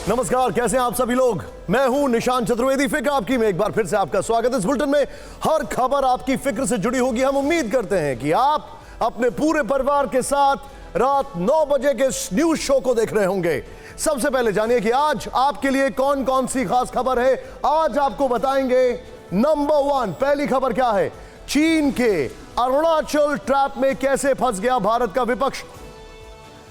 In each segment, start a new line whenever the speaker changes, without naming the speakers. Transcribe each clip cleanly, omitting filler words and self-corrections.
नमस्कार, कैसे हैं आप सभी लोग। मैं हूं निशांत चतुर्वेदी, फिक्र आपकी में एक बार फिर से आपका स्वागत है। इस बुलेटिन में हर खबर आपकी फिक्र से जुड़ी होगी। हम उम्मीद करते हैं कि आप अपने पूरे परिवार के साथ रात 9 बजे के न्यूज शो को देख रहे होंगे। सबसे पहले जानिए कि आज आपके लिए कौन कौन सी खास खबर है। आज आपको बताएंगे नंबर 1 पहली खबर क्या है। चीन के अरुणाचल ट्रैप में कैसे फंस गया भारत का विपक्ष,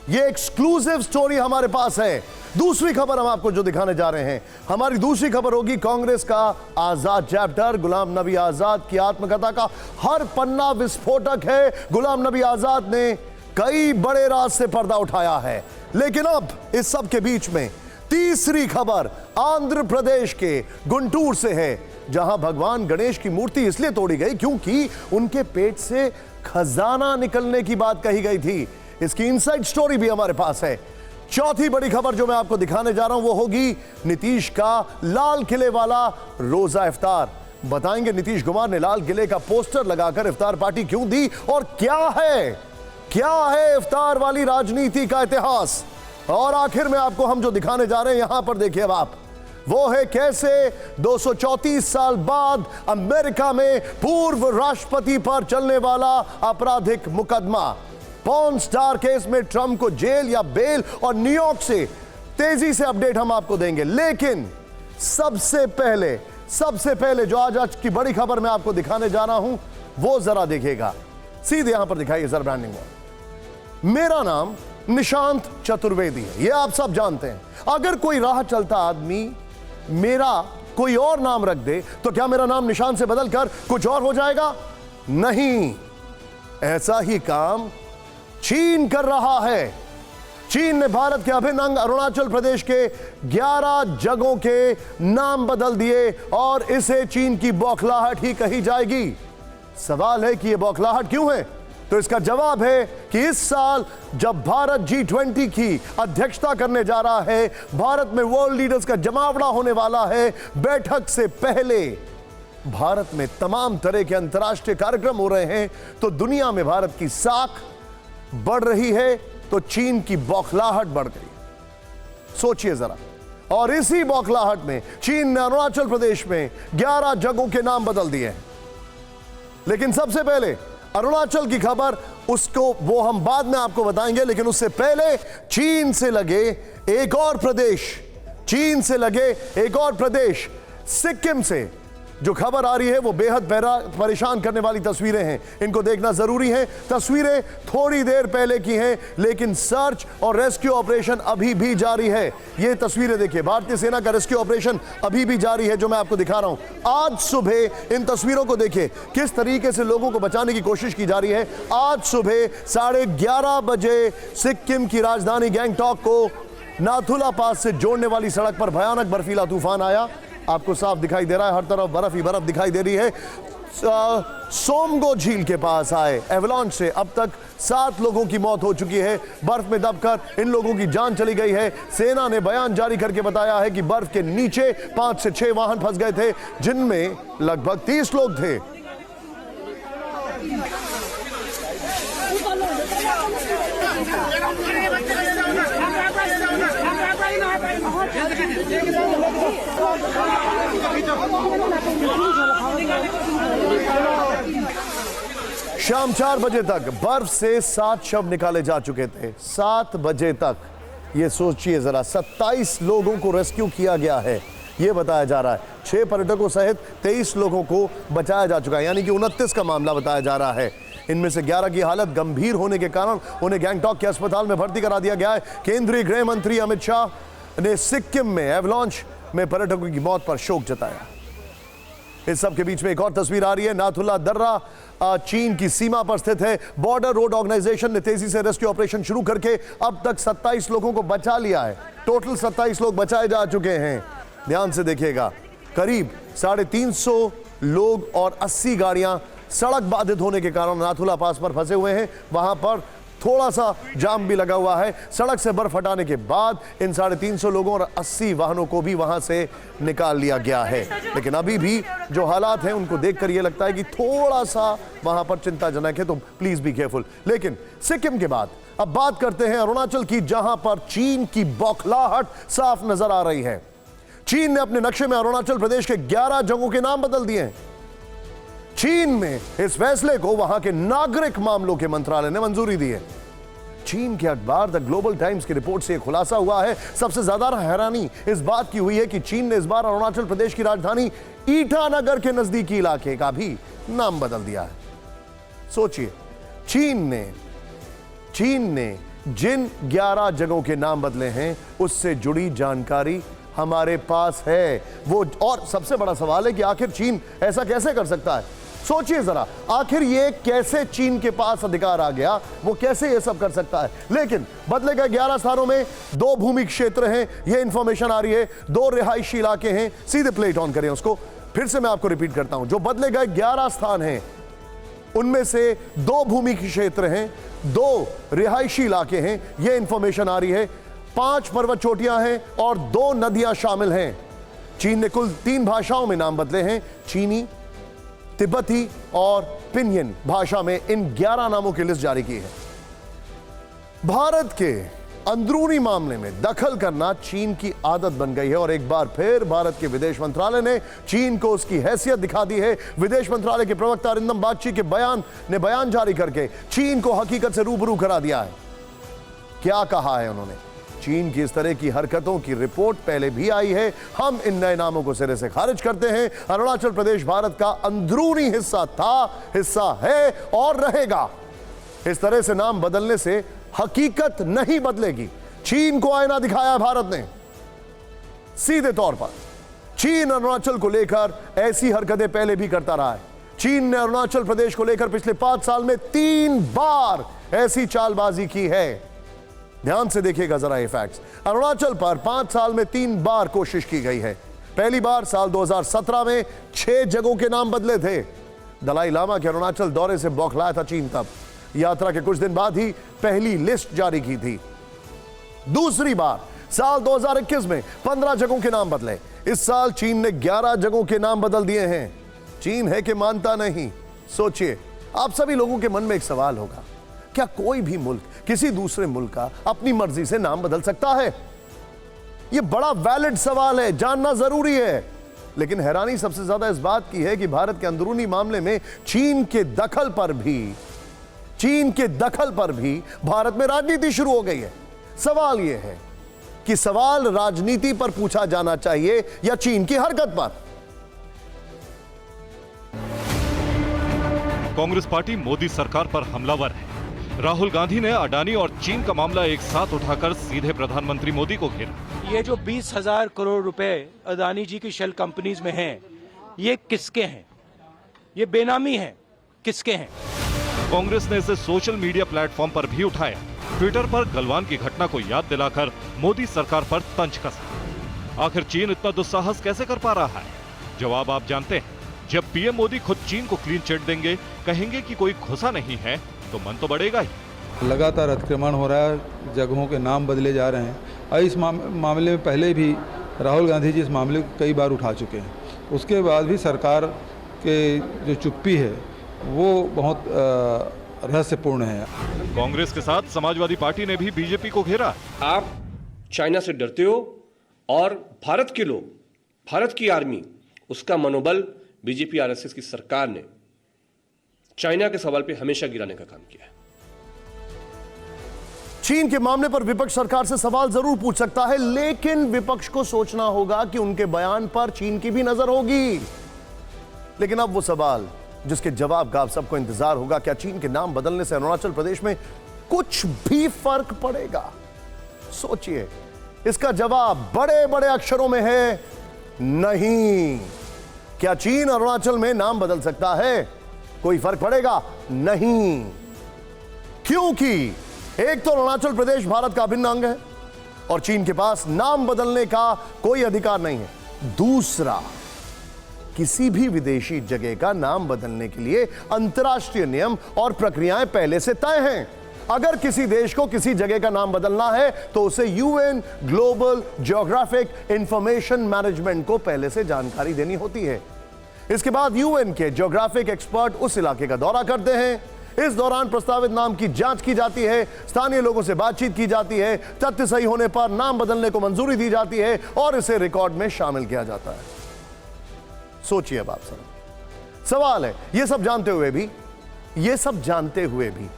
यह एक्सक्लूसिव स्टोरी हमारे पास है। दूसरी खबर हम आपको जो दिखाने जा रहे हैं, हमारी दूसरी खबर होगी कांग्रेस का आजाद चैप्टर। गुलाम नबी आजाद की आत्मकथा का हर पन्ना विस्फोटक है। गुलाम नबी आजाद ने कई बड़े राज से पर्दा उठाया है। लेकिन अब इस सब के बीच में तीसरी खबर आंध्र प्रदेश के गुंटूर से है, जहां भगवान गणेश की मूर्ति इसलिए तोड़ी गई क्योंकि उनके पेट से खजाना निकलने की बात कही गई थी। इसकी इनसाइड स्टोरी भी हमारे पास है। चौथी बड़ी खबर जो मैं आपको दिखाने जा रहा हूं वो होगी नीतीश का लाल किले वाला रोजा इफ्तार। बताएंगे नीतीश कुमार ने लाल किले का पोस्टर लगाकर इफ्तार पार्टी क्यों दी और क्या है इफ्तार वाली राजनीति का इतिहास। और आखिर में आपको हम जो दिखाने जा रहे हैं यहां पर देखिए अब आप, वो है कैसे 234 साल बाद अमेरिका में पूर्व राष्ट्रपति पर चलने वाला आपराधिक मुकदमा, पॉर्न स्टार केस में ट्रंप को जेल या बेल, और न्यूयॉर्क से तेजी से अपडेट हम आपको देंगे। लेकिन सबसे पहले जो आज की बड़ी खबर मैं आपको दिखाने जा रहा हूं वो जरा देखिएगा। सीधे यहां पर दिखाइए सर ब्रांडिंग में। मेरा नाम निशांत चतुर्वेदी है, यह आप सब जानते हैं। अगर कोई राह चलता आदमी मेरा कोई और नाम रख दे तो क्या मेरा नाम निशांत से बदलकर कुछ और हो जाएगा? नहीं, ऐसा ही काम चीन कर रहा है। चीन ने भारत के अभिन्न अंग अरुणाचल प्रदेश के 11 जगहों के नाम बदल दिए और इसे चीन की बौखलाहट ही कही जाएगी। सवाल है कि यह बौखलाहट क्यों है? तो इसका जवाब है कि इस साल जब भारत G20 की अध्यक्षता करने जा रहा है, भारत में वर्ल्ड लीडर्स का जमावड़ा होने वाला है, बैठक से पहले भारत में तमाम तरह के अंतर्राष्ट्रीय कार्यक्रम हो रहे हैं, तो दुनिया में भारत की साख बढ़ रही है तो चीन की बौखलाहट बढ़ गई। सोचिए जरा। और इसी बौखलाहट में चीन ने अरुणाचल प्रदेश में 11 जगहों के नाम बदल दिए हैं। लेकिन सबसे पहले अरुणाचल की खबर, उसको वो हम बाद में आपको बताएंगे। लेकिन उससे पहले चीन से लगे एक और प्रदेश सिक्किम से जो खबर आ रही है वो बेहद परेशान करने वाली तस्वीरें हैं। इनको देखना जरूरी है। तस्वीरें थोड़ी देर पहले की हैं, लेकिन सर्च और रेस्क्यू ऑपरेशन अभी भी जारी है। ये तस्वीरें देखिए, भारतीय सेना का रेस्क्यू ऑपरेशन अभी भी जारी है जो मैं आपको दिखा रहा हूं। आज सुबह इन तस्वीरों को देखिए किस तरीके से लोगों को बचाने की कोशिश की जा रही है। आज सुबह 11:30 बजे सिक्किम की राजधानी गैंगटॉक को नाथुला पास से जोड़ने वाली सड़क पर भयानक बर्फीला तूफान आया। आपको साफ दिखाई दे रहा है, हर तरफ बर्फ ही बर्फ दिखाई दे रही है। सोमगो झील के पास आए एवलांच से अब तक 7 लोगों की मौत हो चुकी है। बर्फ में दबकर इन लोगों की जान चली गई है। सेना ने बयान जारी करके बताया है कि बर्फ के नीचे 5 से 6 वाहन फंस गए थे, जिनमें लगभग 30 लोग थे। शाम 4 बजे तक बर्फ से 7 शव निकाले जा चुके थे। 7 बजे तक, ये सोचिए जरा, 27 लोगों को रेस्क्यू किया गया है, ये बताया जा रहा है। 6 पर्यटकों सहित 23 लोगों को बचाया जा चुका है, यानी कि 29 का मामला बताया जा रहा है। इनमें से 11 की हालत गंभीर होने के कारण उन्हें गैंगटॉक के अस्पताल में भर्ती करा दिया गया है। केंद्रीय गृह मंत्री अमित शाह ने सिक्किम में एवलांच में पर्यटकों की मौत पर शोक जताया। इस सब के बीच में एक और तस्वीर आ रही है। नाथुला दर्रा चीन की सीमा पर स्थित है। बॉर्डर रोड ऑर्गेनाइजेशन ने तेजी से रेस्क्यू ऑपरेशन शुरू करके अब तक 27 लोगों को बचा लिया है। टोटल 27 लोग बचाए जा चुके हैं। ध्यान से देखिएगा, करीब 350 लोग और 80 गाड़ियां सड़क बाधित होने के कारण नाथुला पास पर फंसे हुए हैं। वहां पर थोड़ा सा जाम भी लगा हुआ है। सड़क से बर्फ हटाने के बाद इन 350 लोगों और 80 वाहनों को भी वहां से निकाल लिया गया है। लेकिन अभी भी जो हालात हैं उनको देखकर ये लगता है कि थोड़ा सा वहां पर चिंताजनक है, तो प्लीज बी केयरफुल। लेकिन सिक्किम के बाद अब बात करते हैं अरुणाचल की, जहां पर चीन की बौखलाहट साफ नजर आ रही है। चीन ने अपने नक्शे में अरुणाचल प्रदेश के 11 जगहों के नाम बदल दिए हैं। चीन में इस फैसले को वहां के नागरिक मामलों के मंत्रालय ने मंजूरी दी है। चीन के अखबार द ग्लोबल टाइम्स की रिपोर्ट से खुलासा हुआ है। सबसे ज्यादा हैरानी इस बात की हुई है कि चीन ने इस बार अरुणाचल प्रदेश की राजधानी ईटानगर के नजदीकी इलाके का भी नाम बदल दिया है। सोचिए, चीन ने जिन 11 जगहों के नाम बदले हैं उससे जुड़ी जानकारी हमारे पास है वो। और सबसे बड़ा सवाल है कि आखिर चीन ऐसा कैसे कर सकता है? सोचिए जरा, आखिर ये कैसे चीन के पास अधिकार आ गया, वो कैसे ये सब कर सकता है? लेकिन बदले गए 11 स्थानों में 2 भूमि क्षेत्र हैं, ये इंफॉर्मेशन आ रही है, 2 रिहायशी इलाके हैं। सीधे प्लेट ऑन करें उसको, फिर से मैं आपको रिपीट करता हूं। जो बदले गए 11 स्थान हैं उनमें से 2 भूमि क्षेत्र हैं, 2 रिहायशी इलाके हैं, यह इंफॉर्मेशन आ रही है। 5 पर्वत चोटियां हैं और 2 नदियां शामिल हैं। चीन ने कुल 3 भाषाओं में नाम बदले हैं, चीनी, तिब्बती और पिन्यन भाषा में इन 11 नामों की लिस्ट जारी की है। भारत के अंदरूनी मामले में दखल करना चीन की आदत बन गई है और एक बार फिर भारत के विदेश मंत्रालय ने चीन को उसकी हैसियत दिखा दी है। विदेश मंत्रालय के प्रवक्ता अरिंदम बागची के बयान जारी करके चीन को हकीकत से रूबरू करा दिया है। क्या कहा है उन्होंने? चीन की इस तरह की हरकतों की रिपोर्ट पहले भी आई है, हम इन नए नामों को सिरे से खारिज करते हैं। अरुणाचल प्रदेश भारत का अंदरूनी हिस्सा था, हिस्सा है और रहेगा। इस तरह से नाम बदलने से हकीकत नहीं बदलेगी। चीन को आईना दिखाया भारत ने सीधे तौर पर। चीन अरुणाचल को लेकर ऐसी हरकतें पहले भी करता रहा है। चीन ने अरुणाचल प्रदेश को लेकर पिछले 5 साल में 3 बार ऐसी चालबाजी की है। ध्यान से देखिएगा जरा ये फैक्ट्स। अरुणाचल पर 5 साल में 3 बार कोशिश की गई है। पहली बार साल 2017 में 6 जगहों के नाम बदले थे। दलाई लामा के अरुणाचल दौरे से बौखलाया था चीन, तब यात्रा के कुछ दिन बाद ही पहली लिस्ट जारी की थी। दूसरी बार साल 2021 में 15 जगहों के नाम बदले। इस साल चीन ने 11 जगहों के नाम बदल दिए हैं। चीन है कि मानता नहीं। सोचिए, आप सभी लोगों के मन में एक सवाल होगा, क्या कोई भी मुल्क किसी दूसरे मुल्क का अपनी मर्जी से नाम बदल सकता है? यह बड़ा वैलिड सवाल है, जानना जरूरी है। लेकिन हैरानी सबसे ज्यादा इस बात की है कि भारत के अंदरूनी मामले में चीन के दखल पर भी भारत में राजनीति शुरू हो गई है। सवाल यह है कि सवाल राजनीति पर पूछा जाना चाहिए या चीन की हरकत पर?
कांग्रेस पार्टी मोदी सरकार पर हमलावर है। राहुल गांधी ने अडानी और चीन का मामला एक साथ उठाकर सीधे प्रधानमंत्री मोदी को घेरा।
ये जो 20,000 करोड़ रुपए अडानी जी की शेल कंपनीज में हैं, ये किसके हैं? ये बेनामी हैं, किसके हैं?
कांग्रेस ने इसे सोशल मीडिया प्लेटफॉर्म पर भी उठाया। ट्विटर पर गलवान की घटना को याद दिलाकर मोदी सरकार पर तंज कसा। आखिर चीन इतना दुस्साहस कैसे कर पा रहा है? जवाब आप जानते हैं। जब पीएम मोदी खुद चीन को क्लीन चिट देंगे, कहेंगे कि कोई घुसा नहीं है, तो मन तो बढ़ेगा ही।
लगातार अतिक्रमण हो रहा है, जगहों के नाम बदले जा रहे हैं और इस मामले में पहले भी राहुल गांधी जी इस मामले को कई बार उठा चुके हैं। उसके बाद भी सरकार के जो चुप्पी है वो बहुत रहस्यपूर्ण है।
कांग्रेस के साथ समाजवादी पार्टी ने भी बीजेपी को घेरा।
आप चाइना से डरते हो और भारत के लोग, भारत की आर्मी, उसका मनोबल बीजेपी आरएसएस की सरकार ने चाइना के सवाल पे हमेशा गिराने का काम किया है।
चीन के मामले पर विपक्ष सरकार से सवाल जरूर पूछ सकता है, लेकिन विपक्ष को सोचना होगा कि उनके बयान पर चीन की भी नजर होगी। लेकिन अब वो सवाल जिसके जवाब का आप सबको इंतजार होगा, क्या चीन के नाम बदलने से अरुणाचल प्रदेश में कुछ भी फर्क पड़ेगा? सोचिए, इसका जवाब बड़े बड़े अक्षरों में है, नहीं। क्या चीन अरुणाचल में नाम बदल सकता है? कोई फर्क पड़ेगा? नहीं। क्योंकि एक तो अरुणाचल प्रदेश भारत का अभिन्न अंग है और चीन के पास नाम बदलने का कोई अधिकार नहीं है। दूसरा, किसी भी विदेशी जगह का नाम बदलने के लिए अंतर्राष्ट्रीय नियम और प्रक्रियाएं पहले से तय हैं। अगर किसी देश को किसी जगह का नाम बदलना है तो उसे UN global geographic information management को पहले से जानकारी देनी होती है। इसके बाद यूएन के जियोग्राफिक एक्सपर्ट उस इलाके का दौरा करते हैं, इस दौरान प्रस्तावित नाम की जांच की जाती है, स्थानीय लोगों से बातचीत की जाती है, तथ्य सही होने पर नाम बदलने को मंजूरी दी जाती है और इसे रिकॉर्ड में शामिल किया जाता है। सोचिए अब आप सवाल है, ये सब जानते हुए भी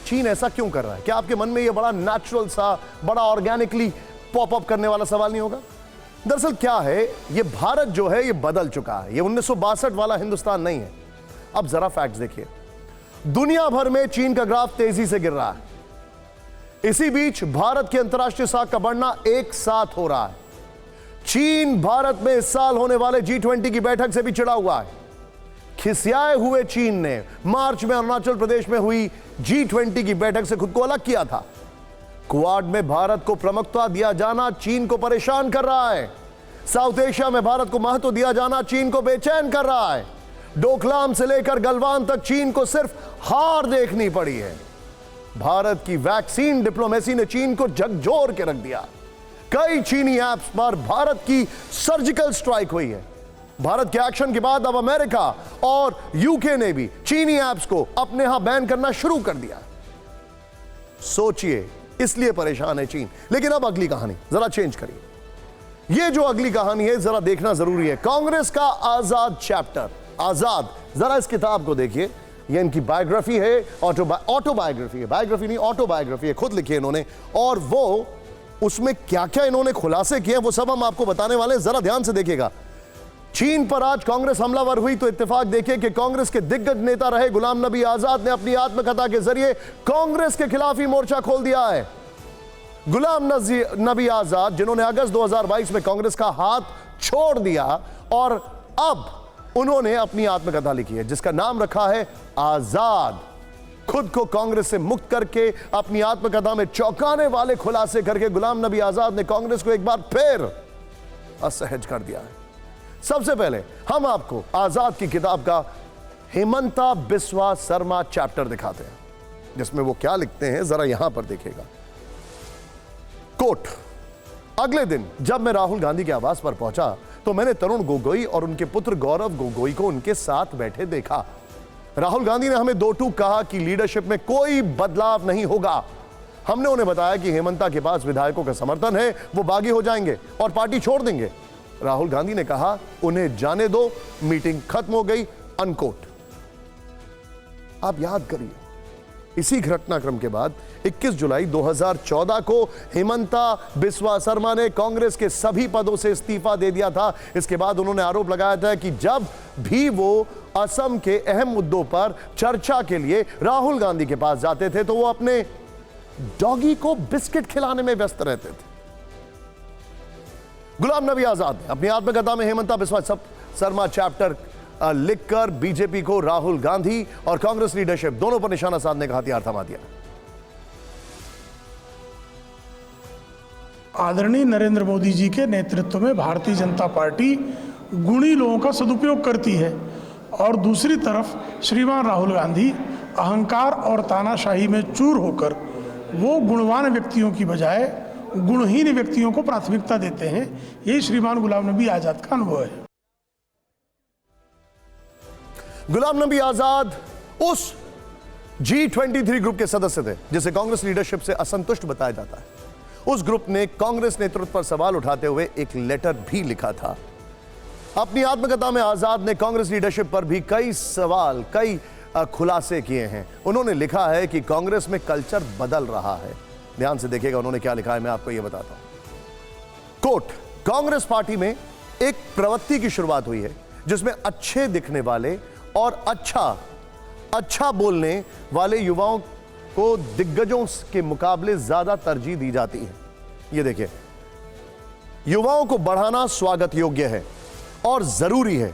चीन ऐसा क्यों कर रहा है? क्या आपके मन में यह बड़ा नेचुरल सा, बड़ा ऑर्गेनिकली पॉपअप करने वाला सवाल नहीं होगा? दरअसल क्या है, ये भारत जो है ये बदल चुका है, ये 1962 वाला हिंदुस्तान नहीं है। अब जरा फैक्ट्स देखिए, दुनिया भर में चीन का ग्राफ तेजी से गिर रहा है। इसी बीच भारत की अंतर्राष्ट्रीय साख का बढ़ना एक साथ हो रहा है। चीन भारत में इस साल होने वाले G20 की बैठक से भी चिढ़ा हुआ है। खिसियाए हुए चीन ने मार्च में अरुणाचल प्रदेश में हुई G20 की बैठक से खुद को अलग किया था। क्वाड में भारत को प्रमुखता दिया जाना चीन को परेशान कर रहा है। साउथ एशिया में भारत को महत्व दिया जाना चीन को बेचैन कर रहा है। डोकलाम से लेकर गलवान तक चीन को सिर्फ हार देखनी पड़ी है। भारत की वैक्सीन डिप्लोमेसी ने चीन को झकझोर के रख दिया। कई चीनी ऐप्स पर भारत की सर्जिकल स्ट्राइक हुई है। भारत के एक्शन के बाद अब अमेरिका और यूके ने भी चीनी ऐप्स को अपने यहां बैन करना शुरू कर दिया। सोचिए, इसलिए परेशान है चीन। लेकिन अब अगली कहानी जरा चेंज करिए। यह जो अगली कहानी है जरा देखना जरूरी है। कांग्रेस का आजाद चैप्टर, आजाद, जरा इस किताब को देखिए। यह इनकी बायोग्राफी है, ऑटोबायोग्राफी है, बायोग्राफी नहीं ऑटोबायोग्राफी है, खुद लिखी है इन्होंने। और वो उसमें क्या क्या इन्होंने खुलासे किए वो सब हम आपको बताने वाले हैं, जरा ध्यान से देखिएगा। चीन पर आज कांग्रेस हमलावर हुई तो इत्तेफाक देखिए कि कांग्रेस के दिग्गज नेता रहे गुलाम नबी आजाद ने अपनी आत्मकथा के जरिए कांग्रेस के खिलाफ ही मोर्चा खोल दिया है। गुलाम नबी आजाद, जिन्होंने अगस्त 2022 में कांग्रेस का हाथ छोड़ दिया और अब उन्होंने अपनी आत्मकथा लिखी है जिसका नाम रखा है आजाद। खुद को कांग्रेस से मुक्त करके अपनी आत्मकथा में चौंकाने वाले खुलासे करके गुलाम नबी आजाद ने कांग्रेस को एक बार फिर असहज कर दिया है। सबसे पहले हम आपको आजाद की किताब का हेमंता बिस्वा शर्मा चैप्टर दिखाते हैं जिसमें वो क्या लिखते हैं, जरा यहां पर देखिएगा। कोट, अगले दिन जब मैं राहुल गांधी के आवास पर पहुंचा तो मैंने तरुण गोगोई और उनके पुत्र गौरव गोगोई को उनके साथ बैठे देखा। राहुल गांधी ने हमें दो टूक कहा कि लीडरशिप में कोई बदलाव नहीं होगा। हमने उन्हें बताया कि हेमंता के पास विधायकों का समर्थन है, वो बागी हो जाएंगे और पार्टी छोड़ देंगे। राहुल गांधी ने कहा उन्हें जाने दो, मीटिंग खत्म हो गई, अनकोट। आप याद करिए, इसी घटनाक्रम के बाद 21 जुलाई 2014 को हेमंता बिस्वा शर्मा ने कांग्रेस के सभी पदों से इस्तीफा दे दिया था। इसके बाद उन्होंने आरोप लगाया था कि जब भी वो असम के अहम मुद्दों पर चर्चा के लिए राहुल गांधी के पास जाते थे तो वो अपने डॉगी को बिस्किट खिलाने में व्यस्त रहते थे। गुलाम नबी आजाद ने अपनी आत्मकथा में हेमंता बिस्वा शर्मा चैप्टर लिखकर बीजेपी को राहुल गांधी और कांग्रेस लीडरशिप दोनों पर निशाना साधने का हथियार थमा दिया।
आदरणीय नरेंद्र मोदी जी के नेतृत्व में भारतीय जनता पार्टी गुणी लोगों का सदुपयोग करती है और दूसरी तरफ श्रीमान राहुल गांधी अहंकार और तानाशाही में चूर होकर वो गुणवान व्यक्तियों की बजाय गुणहीन व्यक्तियों को प्राथमिकता देते हैं। यही श्रीमान गुलाम नबी आजाद का अनुभव है।
गुलाम नबी आजाद उस G23 ग्रुप के सदस्य थे जिसे कांग्रेस लीडरशिप से असंतुष्ट बताया जाता है। उस ग्रुप ने कांग्रेस नेतृत्व पर सवाल उठाते हुए एक लेटर भी लिखा था। अपनी आत्मकथा में आजाद ने कांग्रेस लीडरशिप पर भी कई खुलासे किए हैं। उन्होंने लिखा है कि कांग्रेस में कल्चर बदल रहा है। ध्यान से देखिएगा उन्होंने क्या लिखा है, मैं आपको यह बताता हूं। कोट, कांग्रेस पार्टी में एक प्रवृत्ति की शुरुआत हुई है जिसमें अच्छे दिखने वाले और अच्छा बोलने वाले युवाओं को दिग्गजों के मुकाबले ज्यादा तरजीह दी जाती है। यह देखिए, युवाओं को बढ़ाना स्वागत योग्य है और जरूरी है।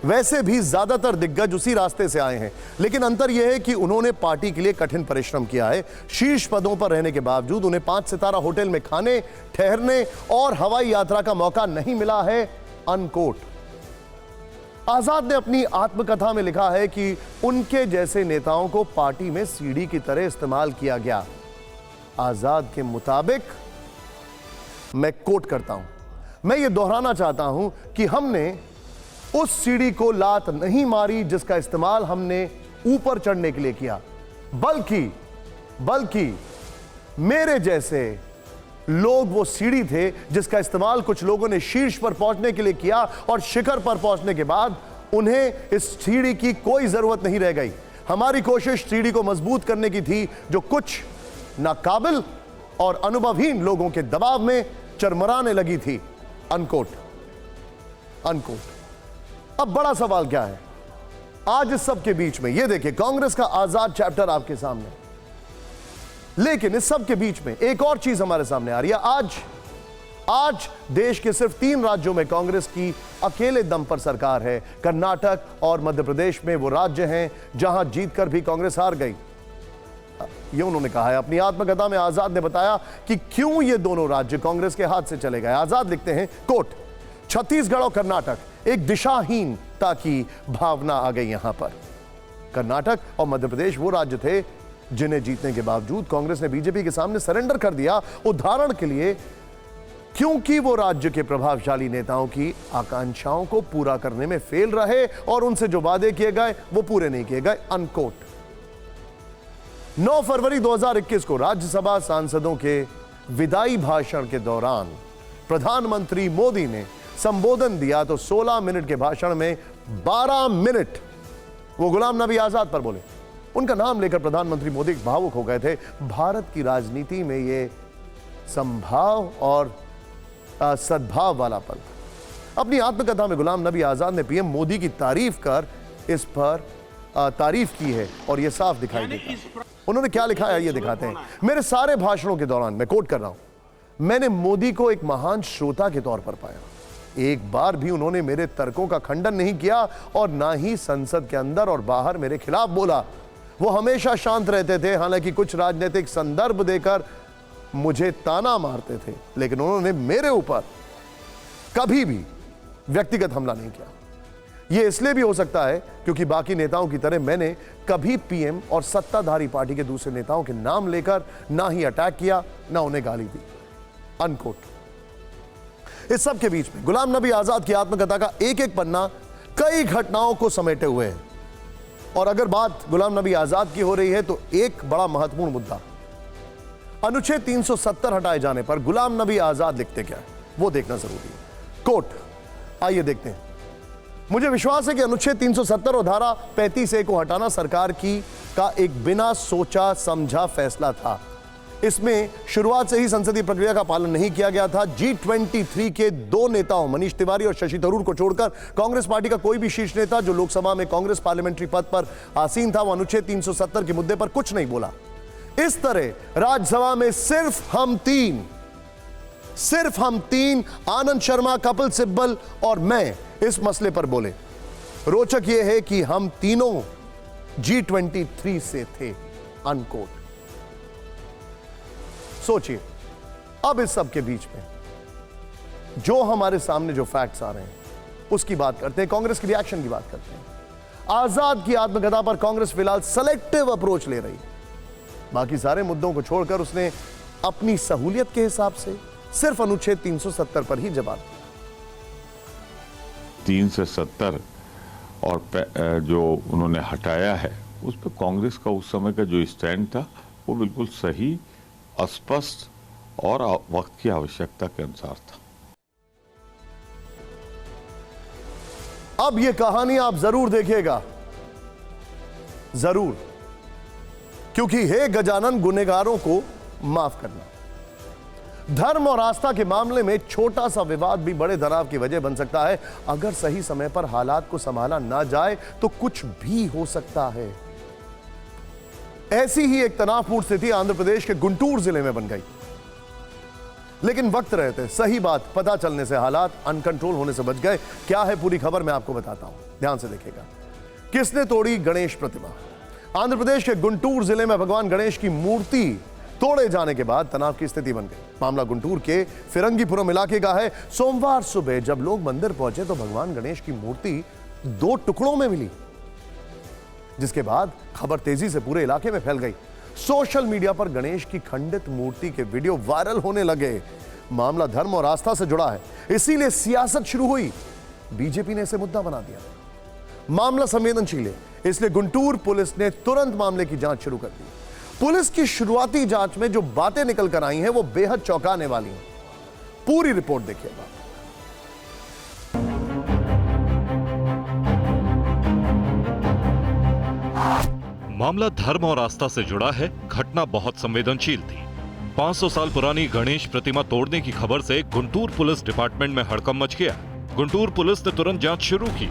वैसे भी ज्यादातर दिग्गज उसी रास्ते से आए हैं, लेकिन अंतर यह है कि उन्होंने पार्टी के लिए कठिन परिश्रम किया है। शीर्ष पदों पर रहने के बावजूद उन्हें 5 सितारा होटल में खाने, ठहरने और हवाई यात्रा का मौका नहीं मिला है, अनकोट। आजाद ने अपनी आत्मकथा में लिखा है कि उनके जैसे नेताओं को पार्टी में सीढ़ी की तरह इस्तेमाल किया गया। आजाद के मुताबिक, मैं कोट करता हूं, मैं यह दोहराना चाहता हूं कि हमने उस सीढ़ी को लात नहीं मारी जिसका इस्तेमाल हमने ऊपर चढ़ने के लिए किया, बल्कि मेरे जैसे लोग वो सीढ़ी थे जिसका इस्तेमाल कुछ लोगों ने शीर्ष पर पहुंचने के लिए किया और शिखर पर पहुंचने के बाद उन्हें इस सीढ़ी की कोई जरूरत नहीं रह गई। हमारी कोशिश सीढ़ी को मजबूत करने की थी जो कुछ नाकाबिल और अनुभवहीन लोगों के दबाव में चरमराने लगी थी। अनकोट। अब बड़ा सवाल क्या है आज इस सब के बीच में? यह देखिए कांग्रेस का आजाद चैप्टर आपके सामने, लेकिन इस सब के बीच में एक और चीज हमारे सामने आ रही है। आज देश के सिर्फ 3 राज्यों में कांग्रेस की अकेले दम पर सरकार है। कर्नाटक और मध्य प्रदेश में वो राज्य हैं जहां जीतकर भी कांग्रेस हार गई। ये उन्होंने कहा है अपनी आत्मकथा में। आजाद ने बताया कि क्यों ये दोनों राज्य कांग्रेस के हाथ से चले गए। आजाद लिखते हैं, कोट, छत्तीसगढ़ और कर्नाटक एक दिशाहीनता की भावना आ गई यहां पर। कर्नाटक और मध्य प्रदेश वो राज्य थे जिन्हें जीतने के बावजूद कांग्रेस ने बीजेपी के सामने सरेंडर कर दिया। उदाहरण के लिए, क्योंकि वो राज्य के प्रभावशाली नेताओं की आकांक्षाओं को पूरा करने में फेल रहे और उनसे जो वादे किए गए वो पूरे नहीं किए गए। अनकोट। 9 फरवरी 2021 को राज्यसभा सांसदों के विदाई भाषण के दौरान प्रधानमंत्री मोदी ने संबोधन दिया तो 16 मिनट के भाषण में 12 मिनट वो गुलाम नबी आजाद पर बोले। उनका नाम लेकर प्रधानमंत्री मोदी भावुक हो गए थे। भारत की राजनीति में ये संभाव और सद्भाव वाला पल। अपनी आत्मकथा में गुलाम नबी आजाद ने पीएम मोदी की तारीफ कर इस पर तारीफ की है और यह साफ दिखाई देता है। उन्होंने क्या लिखा है ये दिखाते हैं। मेरे सारे भाषणों के दौरान, मैं कोट कर रहा हूं, मैंने मोदी को एक महान श्रोता के तौर पर पाया। एक बार भी उन्होंने मेरे तर्कों का खंडन नहीं किया और ना ही संसद के अंदर और बाहर मेरे खिलाफ बोला। वो हमेशा शांत रहते थे, हालांकि कुछ राजनीतिक संदर्भ देकर मुझे ताना मारते थे, लेकिन उन्होंने मेरे ऊपर कभी भी व्यक्तिगत हमला नहीं किया। यह इसलिए भी हो सकता है क्योंकि बाकी नेताओं की तरह मैंने कभी पीएम और सत्ताधारी पार्टी के दूसरे नेताओं के नाम लेकर ना ही अटैक किया, ना उन्हें गाली दी। अनकोट। इस सब के बीच में गुलाम नबी आजाद की आत्मकथा का एक एक पन्ना कई घटनाओं को समेटे हुए है। और अगर बात गुलाम नबी आजाद की हो रही है तो एक बड़ा महत्वपूर्ण मुद्दा, अनुच्छेद 370 हटाए जाने पर गुलाम नबी आजाद लिखते क्या है वो देखना जरूरी है। कोट, आइए देखते हैं। मुझे विश्वास है कि अनुच्छेद 370 और धारा 35A को हटाना सरकार का एक बिना सोचा समझा फैसला था। इसमें शुरुआत से ही संसदीय प्रक्रिया का पालन नहीं किया गया था। G23 के 2 नेताओं मनीष तिवारी और शशि थरूर को छोड़कर कांग्रेस पार्टी का कोई भी शीर्ष नेता जो लोकसभा में कांग्रेस पार्लियामेंट्री पद पर आसीन था वो अनुच्छेद 370 के मुद्दे पर कुछ नहीं बोला। इस तरह राज्यसभा में सिर्फ हम तीन आनंद शर्मा, कपिल सिब्बल और मैं इस मसले पर बोले। रोचक यह है कि हम तीनों G23 से थे। अनकोट। सोचिए, अब इस सब के बीच में जो हमारे सामने जो फैक्ट्स आ रहे हैं उसकी बात करते हैं, कांग्रेस की रिएक्शन की बात करते हैं। आजाद की आत्मकथा पर कांग्रेस फिलहाल सेलेक्टिव अप्रोच ले रही है। बाकी सारे मुद्दों को छोड़कर उसने अपनी सहूलियत के हिसाब से सिर्फ अनुच्छेद 370 पर ही जवाब दिया।
3 से 70 और जो उन्होंने हटाया है उस पर कांग्रेस का उस समय का जो स्टैंड था वो बिल्कुल सही, स्पष्ट और वक्त की आवश्यकता के अनुसार था।
अब यह कहानी आप जरूर देखिएगा, जरूर, क्योंकि हे गजानन गुनहगारों को माफ करना। धर्म और आस्था के मामले में छोटा सा विवाद भी बड़े तनाव की वजह बन सकता है। अगर सही समय पर हालात को संभाला ना जाए तो कुछ भी हो सकता है। ऐसी ही एक तनावपूर्ण स्थिति आंध्र प्रदेश के गुंटूर जिले में बन गई, लेकिन वक्त रहते सही बात पता चलने से हालात अनकंट्रोल होने से बच गए। क्या है पूरी खबर मैं आपको बताता हूं, ध्यान से देखिएगा। किसने तोड़ी गणेश प्रतिमा? आंध्र प्रदेश के गुंटूर जिले में भगवान गणेश की मूर्ति तोड़े जाने के बाद तनाव की स्थिति बन गई। मामला गुंटूर के फिरंगीपुरम इलाके का है। सोमवार सुबह जब लोग मंदिर पहुंचे तो भगवान गणेश की मूर्ति 2 टुकड़ों में मिली, जिसके बाद खबर तेजी से पूरे इलाके में फैल गई। सोशल मीडिया पर गणेश की खंडित मूर्ति के वीडियो वायरल होने लगे। मामला धर्म और आस्था से जुड़ा है, इसीलिए सियासत शुरू हुई। बीजेपी ने इसे मुद्दा बना दिया। मामला संवेदनशील है, इसलिए गुंटूर पुलिस ने तुरंत मामले की जांच शुरू कर दी। पुलिस की शुरुआती जांच में जो बातें निकल कर आई हैं वो बेहद चौंकाने वाली हैं। पूरी रिपोर्ट देखिएगा।
मामला धर्म और आस्था से जुड़ा है। घटना बहुत संवेदनशील थी। 500 साल पुरानी गणेश प्रतिमा तोड़ने की खबर से गुंटूर पुलिस डिपार्टमेंट में हड़कंप मच गया। गुंटूर पुलिस ने तुरंत जांच शुरू की।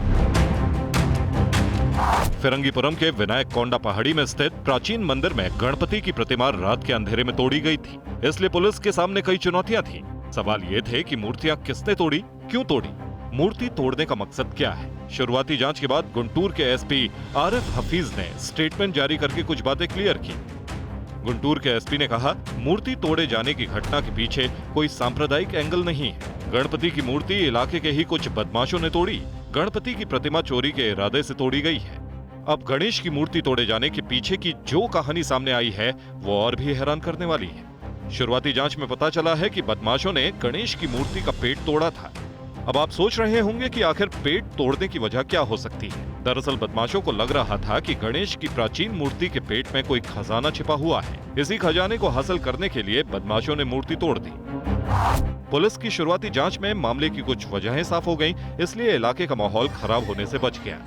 फिरंगीपुरम के विनायक कोंडा पहाड़ी में स्थित प्राचीन मंदिर में गणपति की प्रतिमा रात के अंधेरे में तोड़ी गई थी। इसलिए पुलिस के सामने कई चुनौतियां थी। सवाल ये थे कि मूर्तियां किसने तोड़ी, क्यों तोड़ी, मूर्ति तोड़ने का मकसद क्या है। शुरुआती जांच के बाद गुंटूर के एसपी आरिफ हफीज ने स्टेटमेंट जारी करके कुछ बातें क्लियर की। गुंटूर के एसपी ने कहा, मूर्ति तोड़े जाने की घटना के पीछे कोई सांप्रदायिक एंगल नहीं है। गणपति की मूर्ति इलाके के ही कुछ बदमाशों ने तोड़ी। गणपति की प्रतिमा चोरी के इरादे से तोड़ी गई है। अब गणेश की मूर्ति तोड़े जाने के पीछे की जो कहानी सामने आई है वो और भी हैरान करने वाली है। शुरुआती जांच में पता चला है कि बदमाशों ने गणेश की मूर्ति का पेट तोड़ा था। अब आप सोच रहे होंगे कि आखिर पेट तोड़ने की वजह क्या हो सकती है। दरअसल बदमाशों को लग रहा था कि गणेश की प्राचीन मूर्ति के पेट में कोई खजाना छिपा हुआ है। इसी खजाने को हासिल करने के लिए बदमाशों ने मूर्ति तोड़ दी। पुलिस की शुरुआती जांच में मामले की कुछ वजहें साफ हो गईं, इसलिए इलाके का माहौल खराब होने से बच गया।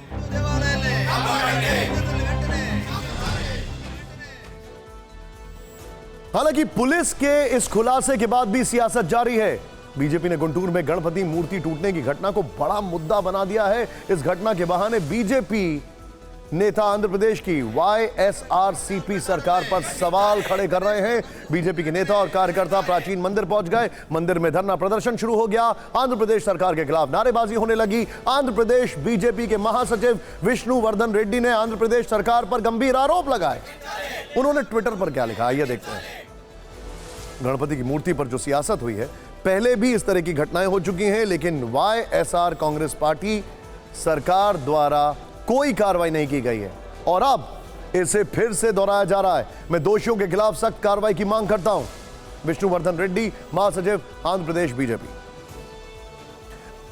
हालांकि पुलिस के इस खुलासे के बाद भी सियासत जारी है। बीजेपी ने गुंटूर में गणपति मूर्ति टूटने की घटना को बड़ा मुद्दा बना दिया है। इस घटना के बहाने बीजेपी नेता आंध्र प्रदेश की वाईएसआरसीपी सरकार पर सवाल खड़े कर रहे हैं। बीजेपी के नेता और कार्यकर्ता प्राचीन मंदिर पहुंच गए। मंदिर में धरना प्रदर्शन शुरू हो गया। आंध्र प्रदेश सरकार के खिलाफ नारेबाजी होने लगी। आंध्र प्रदेश बीजेपी के महासचिव विष्णु वर्धन रेड्डी ने आंध्र प्रदेश सरकार पर गंभीर आरोप लगाए। उन्होंने ट्विटर पर क्या लिखा, आइए देखते हैं। गणपति की मूर्ति पर जो सियासत हुई है, पहले भी इस तरह की घटनाएं हो चुकी हैं, लेकिन वाईएसआर कांग्रेस पार्टी सरकार द्वारा कोई कार्रवाई नहीं की गई है और अब इसे फिर से दोहराया जा रहा है। मैं दोषियों के खिलाफ सख्त कार्रवाई की मांग करता हूं। विष्णुवर्धन रेड्डी, महासचिव आंध्र प्रदेश बीजेपी।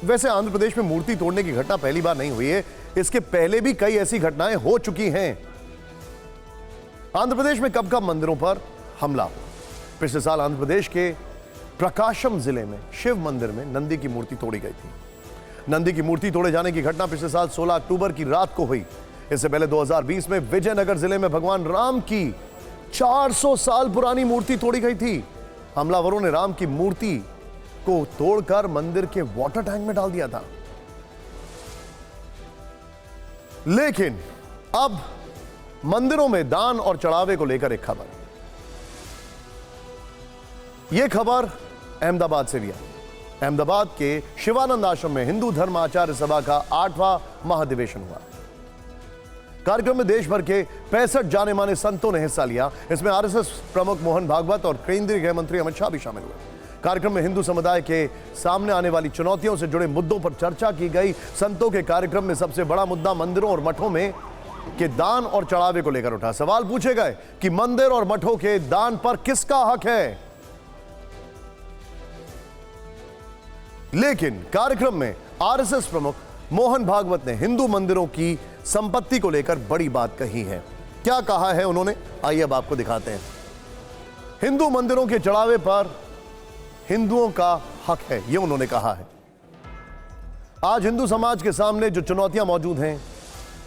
वैसे आंध्र प्रदेश में मूर्ति तोड़ने की घटना पहली बार नहीं हुई है, इसके पहले भी कई ऐसी घटनाएं हो चुकी हैं। आंध्र प्रदेश में कब कब मंदिरों पर हमला। पिछले साल आंध्र प्रदेश के प्रकाशम जिले में शिव मंदिर में नंदी की मूर्ति तोड़ी गई थी। नंदी की मूर्ति तोड़े जाने की घटना पिछले साल 16 अक्टूबर की रात को हुई। इससे पहले 2020 में विजयनगर जिले में भगवान राम की 400 साल पुरानी मूर्ति तोड़ी गई थी। हमलावरों ने राम की मूर्ति को तोड़कर मंदिर के वाटर टैंक में डाल दिया था। लेकिन अब मंदिरों में दान और चढ़ावे को लेकर एक खबर। यह खबर अहमदाबाद से भी आई। अहमदाबाद के शिवानंद आश्रम में हिंदू धर्म आचार्य सभा का 8वां महाधिवेशन हुआ। कार्यक्रम में देश भर के 65 जाने माने संतों ने हिस्सा लिया। इसमें आरएसएस प्रमुख मोहन भागवत और केंद्रीय गृह मंत्री अमित शाह भी शामिल हुए। कार्यक्रम में हिंदू समुदाय के सामने आने वाली चुनौतियों से जुड़े मुद्दों पर चर्चा की गई। संतों के कार्यक्रम में सबसे बड़ा मुद्दा मंदिरों और मठों में के दान और चढ़ावे को लेकर उठा। सवाल पूछे गए कि मंदिर और मठों के दान पर किसका हक है। लेकिन कार्यक्रम में आरएसएस प्रमुख मोहन भागवत ने हिंदू मंदिरों की संपत्ति को लेकर बड़ी बात कही है। क्या कहा है उन्होंने, आइए अब आपको दिखाते हैं। हिंदू मंदिरों के चढ़ावे पर हिंदुओं का हक है, यह उन्होंने कहा है। आज हिंदू समाज के सामने जो चुनौतियां मौजूद हैं,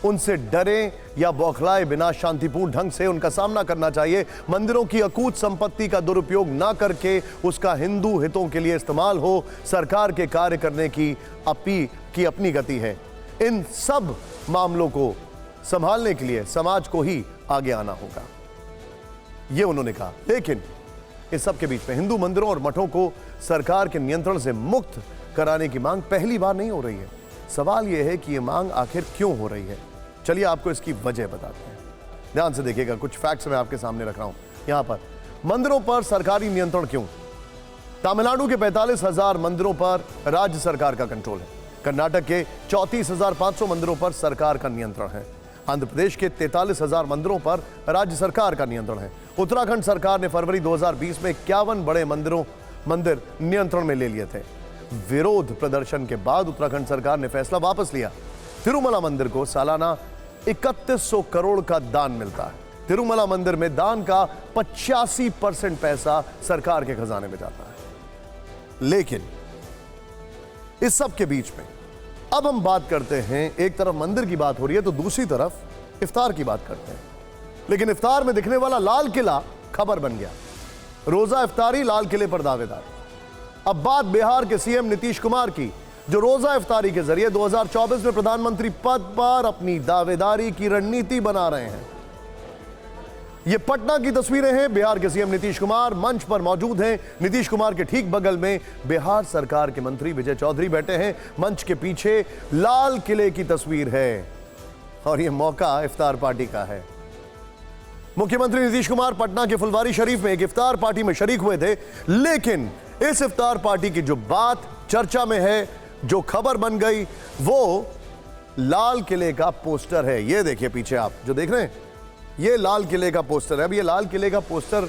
उनसे डरे या बौखलाए बिना शांतिपूर्ण ढंग से उनका सामना करना चाहिए। मंदिरों की अकूत संपत्ति का दुरुपयोग ना करके उसका हिंदू हितों के लिए इस्तेमाल हो। सरकार के कार्य करने की अपनी गति है। इन सब मामलों को संभालने के लिए समाज को ही आगे आना होगा, यह उन्होंने कहा। लेकिन इस सब के बीच में हिंदू मंदिरों और मठों को सरकार के नियंत्रण से मुक्त कराने की मांग पहली बार नहीं हो रही है। सवाल यह है कि यह मांग आखिर क्यों हो रही है। चलिए आपको इसकी वजह बताते हैं। ध्यान से देखिएगा, कुछ फैक्ट्स मैं आपके सामने रख रहा हूं। यहां पर मंदिरों पर सरकारी नियंत्रण क्यों। तमिलनाडु के 45,000 मंदिरों पर राज्य सरकार का कंट्रोल है। कर्नाटक के 34,500 मंदिरों पर सरकार का नियंत्रण है। आंध्र प्रदेश के 43,000 मंदिरों पर राज्य सरकार का नियंत्रण है। उत्तराखंड सरकार ने फरवरी 2020 में 51 बड़े मंदिर नियंत्रण में ले लिए थे। विरोध प्रदर्शन के बाद उत्तराखंड सरकार ने फैसला वापस लिया। तिरुमला मंदिर को सालाना 3100 करोड़ का दान मिलता है। तिरुमला मंदिर में दान का 85% पैसा सरकार के खजाने में जाता है। लेकिन इस सब के बीच में अब हम बात करते हैं, एक तरफ मंदिर की बात हो रही है तो दूसरी तरफ इफ्तार की बात करते हैं। लेकिन इफ्तार में दिखने वाला लाल किला खबर बन गया। रोजा इफ्तारी लाल किले पर दावेदार। अब बात बिहार के सीएम नीतीश कुमार की, जो रोजा इफ्तारी के जरिए 2024 में प्रधानमंत्री पद पर अपनी दावेदारी की रणनीति बना रहे हैं। ये पटना की तस्वीरें हैं। बिहार के सीएम नीतीश कुमार मंच पर मौजूद हैं। नीतीश कुमार के ठीक बगल में बिहार सरकार के मंत्री विजय चौधरी बैठे हैं। मंच के पीछे लाल किले की तस्वीर है और यह मौका इफ्तार पार्टी का है। मुख्यमंत्री नीतीश कुमार पटना के फुलवारी शरीफ में एक इफ्तार पार्टी में शरीक हुए थे। लेकिन इस इफ्तार पार्टी की जो बात चर्चा में है, जो खबर बन गई, वो लाल किले का पोस्टर है। ये देखिए पीछे आप जो देख रहे हैं, ये लाल किले का पोस्टर है। अब ये लाल किले का पोस्टर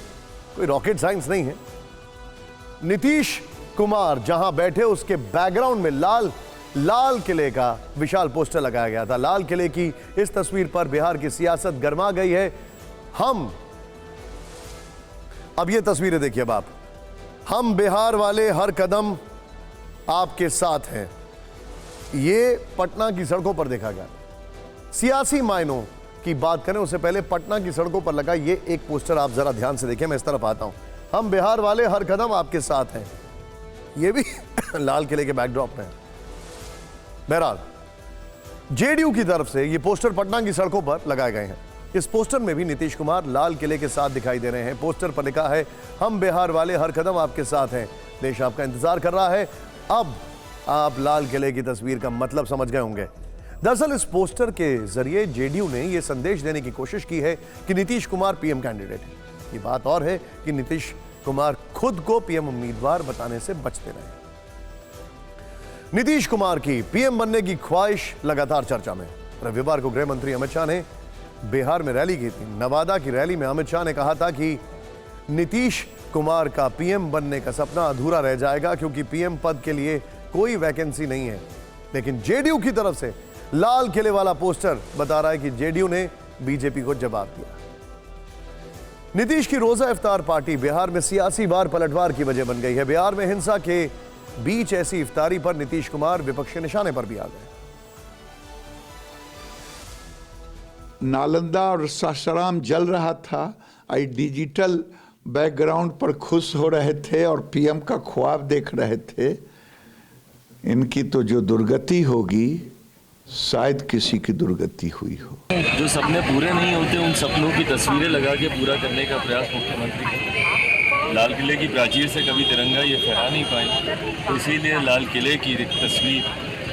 कोई रॉकेट साइंस नहीं है। नीतीश कुमार जहां बैठे उसके बैकग्राउंड में लाल किले का विशाल पोस्टर लगाया गया था। लाल किले की इस तस्वीर पर बिहार की सियासत गर्मा गई है। अब ये तस्वीरें देखिए अब आप, हम बिहार वाले हर कदम आपके साथ हैं। ये पटना की सड़कों पर देखा गया। सियासी मायनों की बात करें उससे पहले पटना की सड़कों पर लगा ये एक पोस्टर आप जरा ध्यान से देखिए। मैं इस तरफ आता हूं, हम बिहार वाले हर कदम आपके साथ हैं। ये भी लाल किले के बैकड्रॉप में है। बहरहाल जेडीयू की तरफ से ये पोस्टर पटना की सड़कों पर लगाए गए हैं। इस पोस्टर में भी नीतीश कुमार लाल किले के साथ दिखाई दे रहे हैं। पोस्टर पर लिखा है, हम बिहार वाले हर कदम आपके साथ हैं, देश आपका इंतजार कर रहा है। अब आप लाल किले की तस्वीर का मतलब समझ गए होंगे। दरअसल इस पोस्टर के जरिए जेडीयू ने यह संदेश देने की कोशिश की है कि नीतीश कुमार पीएम कैंडिडेट है। ये बात और है कि नीतीश कुमार खुद को पीएम उम्मीदवार बताने से बचते रहे। नीतीश कुमार की पीएम बनने की ख्वाहिश लगातार चर्चा में। रविवार को गृह मंत्री अमित शाह ने बिहार में रैली की थी। नवादा की रैली में अमित शाह ने कहा था कि नीतीश कुमार का पीएम बनने का सपना अधूरा रह जाएगा क्योंकि पीएम पद के लिए कोई वैकेंसी नहीं है। लेकिन जेडीयू की तरफ से लाल किले वाला पोस्टर बता रहा है कि जेडीयू ने बीजेपी को जवाब दिया। नीतीश की रोजा इफ्तार पार्टी बिहार में सियासी बार पलटवार की वजह बन गई है। बिहार में हिंसा के बीच ऐसी इफ्तारी पर नीतीश कुमार विपक्ष के निशाने पर भी आ गए।
नालंदा और सासाराम जल रहा था, आई डिजिटल बैकग्राउंड पर खुश हो रहे थे और पीएम का ख्वाब देख रहे थे। इनकी तो जो दुर्गति होगी शायद किसी की दुर्गति हुई हो।
जो सपने पूरे नहीं होते उन सपनों की तस्वीरें लगा के पूरा करने का प्रयास मुख्यमंत्री करते। लाल किले की प्राचीर से कभी तिरंगा ये फहरा नहीं पाए, तो इसीलिए लाल किले की तस्वीर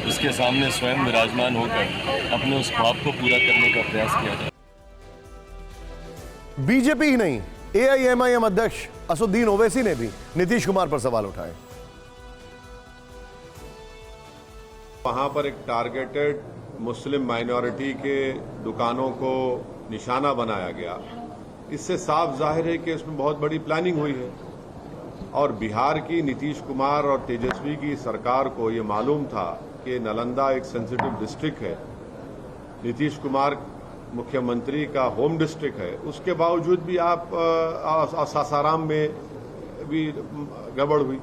उसके सामने स्वयं विराजमान होकर अपने उस ख्वाब को पूरा करने का प्रयास किया जाए।
बीजेपी ही नहीं, एआईएमआईएम अध्यक्ष असदुद्दीन ओवैसी ने भी नीतीश कुमार पर सवाल उठाए।
वहाँ पर एक टारगेटेड मुस्लिम माइनॉरिटी के दुकानों को निशाना बनाया गया। इससे साफ जाहिर है कि इसमें बहुत बड़ी प्लानिंग हुई है और बिहार की नीतीश कुमार और तेजस्वी की सरकार को ये मालूम था कि नालंदा एक सेंसिटिव डिस्ट्रिक्ट है, नीतीश कुमार मुख्यमंत्री का होम डिस्ट्रिक्ट है, उसके बावजूद भी आप सासाराम में भी गड़बड़ हुई।